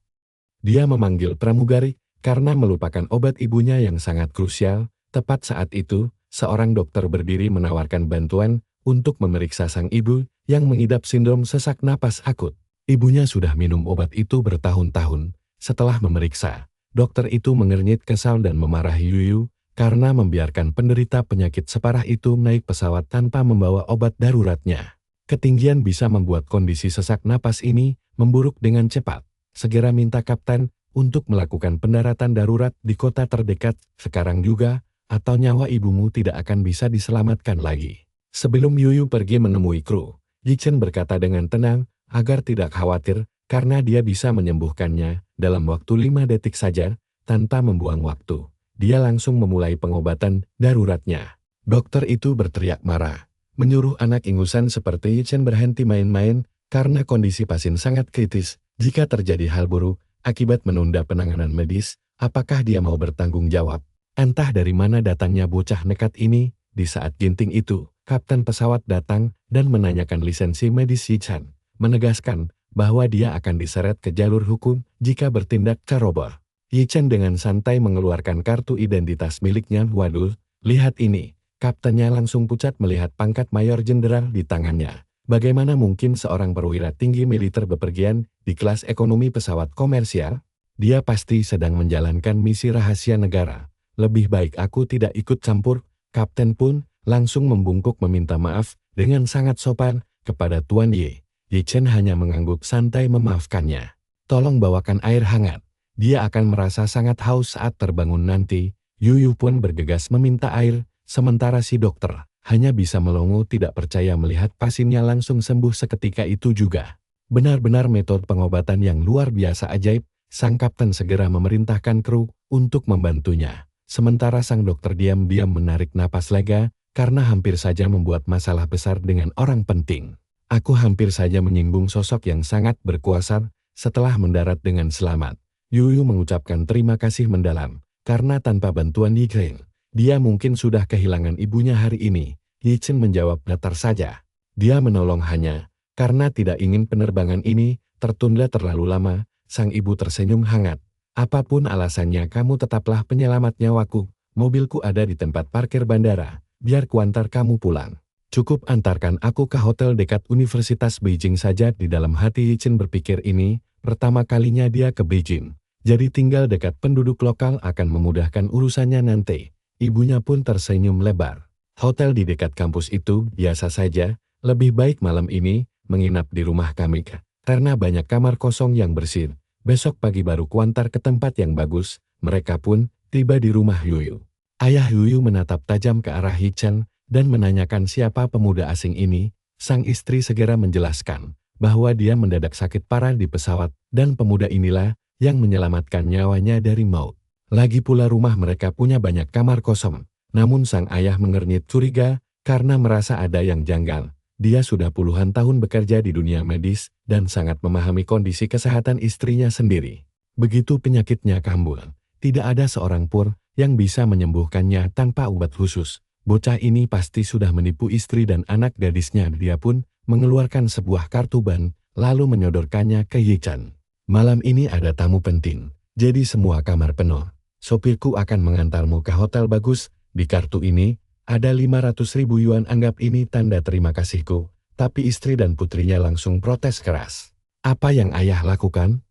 Dia memanggil pramugari karena melupakan obat ibunya yang sangat krusial. Tepat saat itu, seorang dokter berdiri menawarkan bantuan untuk memeriksa sang ibu yang mengidap sindrom sesak napas akut. Ibunya sudah minum obat itu bertahun-tahun. Setelah memeriksa, dokter itu mengernyit kesal dan memarahi Yuyu karena membiarkan penderita penyakit separah itu naik pesawat tanpa membawa obat daruratnya. Ketinggian bisa membuat kondisi sesak napas ini memburuk dengan cepat. Segera minta kapten untuk melakukan pendaratan darurat di kota terdekat sekarang juga, atau nyawa ibumu tidak akan bisa diselamatkan lagi. Sebelum Yuyu pergi menemui kru, Yichen berkata dengan tenang agar tidak khawatir karena dia bisa menyembuhkannya dalam waktu 5 detik saja tanpa membuang waktu. Dia langsung memulai pengobatan daruratnya. Dokter itu berteriak marah, menyuruh anak ingusan seperti Yichen berhenti main-main karena kondisi pasien sangat kritis. Jika terjadi hal buruk akibat menunda penanganan medis, apakah dia mau bertanggung jawab? Entah dari mana datangnya bocah nekat ini. Di saat ginting itu, kapten pesawat datang dan menanyakan lisensi medis Yichen, menegaskan bahwa dia akan diseret ke jalur hukum jika bertindak ceroboh. Yichen dengan santai mengeluarkan kartu identitas miliknya. Waduh, lihat ini. Kaptennya langsung pucat melihat pangkat mayor jenderal di tangannya. Bagaimana mungkin seorang perwira tinggi militer bepergian di kelas ekonomi pesawat komersial? Dia pasti sedang menjalankan misi rahasia negara. Lebih baik aku tidak ikut campur. Kapten pun langsung membungkuk meminta maaf dengan sangat sopan kepada Tuan Ye. Yichen hanya mengangguk santai memaafkannya. Tolong bawakan air hangat. Dia akan merasa sangat haus saat terbangun nanti. Yuyu pun bergegas meminta air, sementara si dokter hanya bisa melongo tidak percaya melihat pasiennya langsung sembuh seketika itu juga. Benar-benar metode pengobatan yang luar biasa ajaib. Sang kapten segera memerintahkan kru untuk membantunya. Sementara sang dokter diam-diam menarik napas lega karena hampir saja membuat masalah besar dengan orang penting. Aku hampir saja menyinggung sosok yang sangat berkuasa setelah mendarat dengan selamat. Yuyu mengucapkan terima kasih mendalam karena tanpa bantuan Yichen, dia mungkin sudah kehilangan ibunya hari ini. Yichen menjawab datar saja. Dia menolong hanya karena tidak ingin penerbangan ini tertunda terlalu lama. Sang ibu tersenyum hangat. Apapun alasannya kamu tetaplah penyelamat nyawaku. Mobilku ada di tempat parkir bandara. Biar kuantar kamu pulang. Cukup antarkan aku ke hotel dekat Universitas Beijing saja. Di dalam hati Yichen berpikir ini pertama kalinya dia ke Beijing. Jadi tinggal dekat penduduk lokal akan memudahkan urusannya nanti. Ibunya pun tersenyum lebar. Hotel di dekat kampus itu biasa saja. Lebih baik malam ini menginap di rumah kami karena banyak kamar kosong yang bersih. Besok pagi baru kuantar ke tempat yang bagus. Mereka pun tiba di rumah Yuyu. Ayah Yuyu menatap tajam ke arah Yichen dan menanyakan siapa pemuda asing ini. Sang istri segera menjelaskan bahwa dia mendadak sakit parah di pesawat dan pemuda inilah yang menyelamatkan nyawanya dari maut. Lagi pula rumah mereka punya banyak kamar kosong. Namun sang ayah mengernyit curiga karena merasa ada yang janggal. Dia sudah puluhan tahun bekerja di dunia medis dan sangat memahami kondisi kesehatan istrinya sendiri. Begitu penyakitnya kambuh, tidak ada seorang pun yang bisa menyembuhkannya tanpa obat khusus. Bocah ini pasti sudah menipu istri dan anak gadisnya. Dia pun mengeluarkan sebuah kartu ban, lalu menyodorkannya ke Yichen. Malam ini ada tamu penting, jadi semua kamar penuh. Sopirku akan mengantarmu ke hotel bagus. Di kartu ini, ada 500.000 yuan. Anggap ini tanda terima kasihku. Tapi istri dan putrinya langsung protes keras. Apa yang ayah lakukan?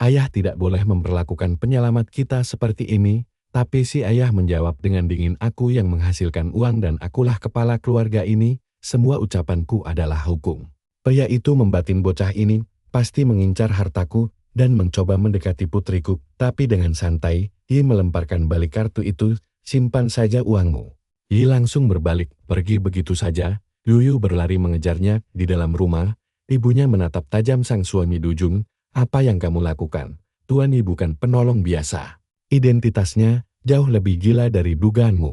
Ayah tidak boleh memperlakukan penyelamat kita seperti ini. Tapi si ayah menjawab dengan dingin, aku yang menghasilkan uang dan akulah kepala keluarga ini. Semua ucapanku adalah hukum. Pria itu membatin bocah ini. Pasti mengincar hartaku dan mencoba mendekati putriku. Tapi dengan santai, Yi melemparkan balik kartu itu. Simpan saja uangmu. Yi langsung berbalik, pergi begitu saja. Yuyu berlari mengejarnya. Di dalam rumah, ibunya menatap tajam sang suami Dujung. Apa yang kamu lakukan? Tuan Yi bukan penolong biasa. Identitasnya jauh lebih gila dari dugaanmu.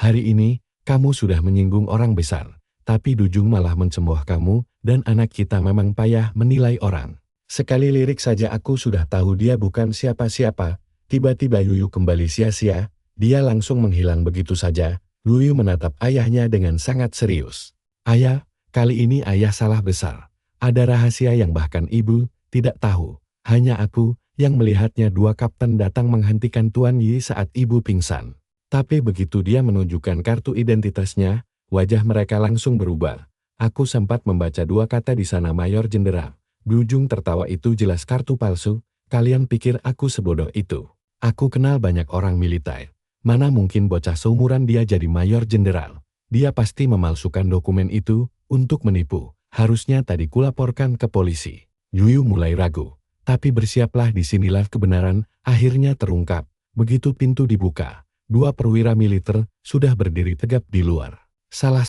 Hari ini, kamu sudah menyinggung orang besar. Tapi Dujung malah mencemooh kamu, dan anak kita memang payah menilai orang. Sekali lirik saja aku sudah tahu dia bukan siapa-siapa. Tiba-tiba Yuyu kembali sia-sia, dia langsung menghilang begitu saja. Yuyu menatap ayahnya dengan sangat serius. Ayah, kali ini ayah salah besar. Ada rahasia yang bahkan ibu tidak tahu. Hanya aku yang melihatnya dua kapten datang menghentikan Tuan Yi saat ibu pingsan. Tapi begitu dia menunjukkan kartu identitasnya, wajah mereka langsung berubah. Aku sempat membaca dua kata di sana Mayor Jenderal. Di ujung tertawa itu jelas kartu palsu. Kalian pikir aku sebodoh itu? Aku kenal banyak orang militer. Mana mungkin bocah seumuran dia jadi Mayor Jenderal? Dia pasti memalsukan dokumen itu untuk menipu. Harusnya tadi kulaporkan ke polisi. Yuyu mulai ragu. Tapi bersiaplah, disinilah kebenaran akhirnya terungkap. Begitu pintu dibuka, dua perwira militer sudah berdiri tegap di luar. Salah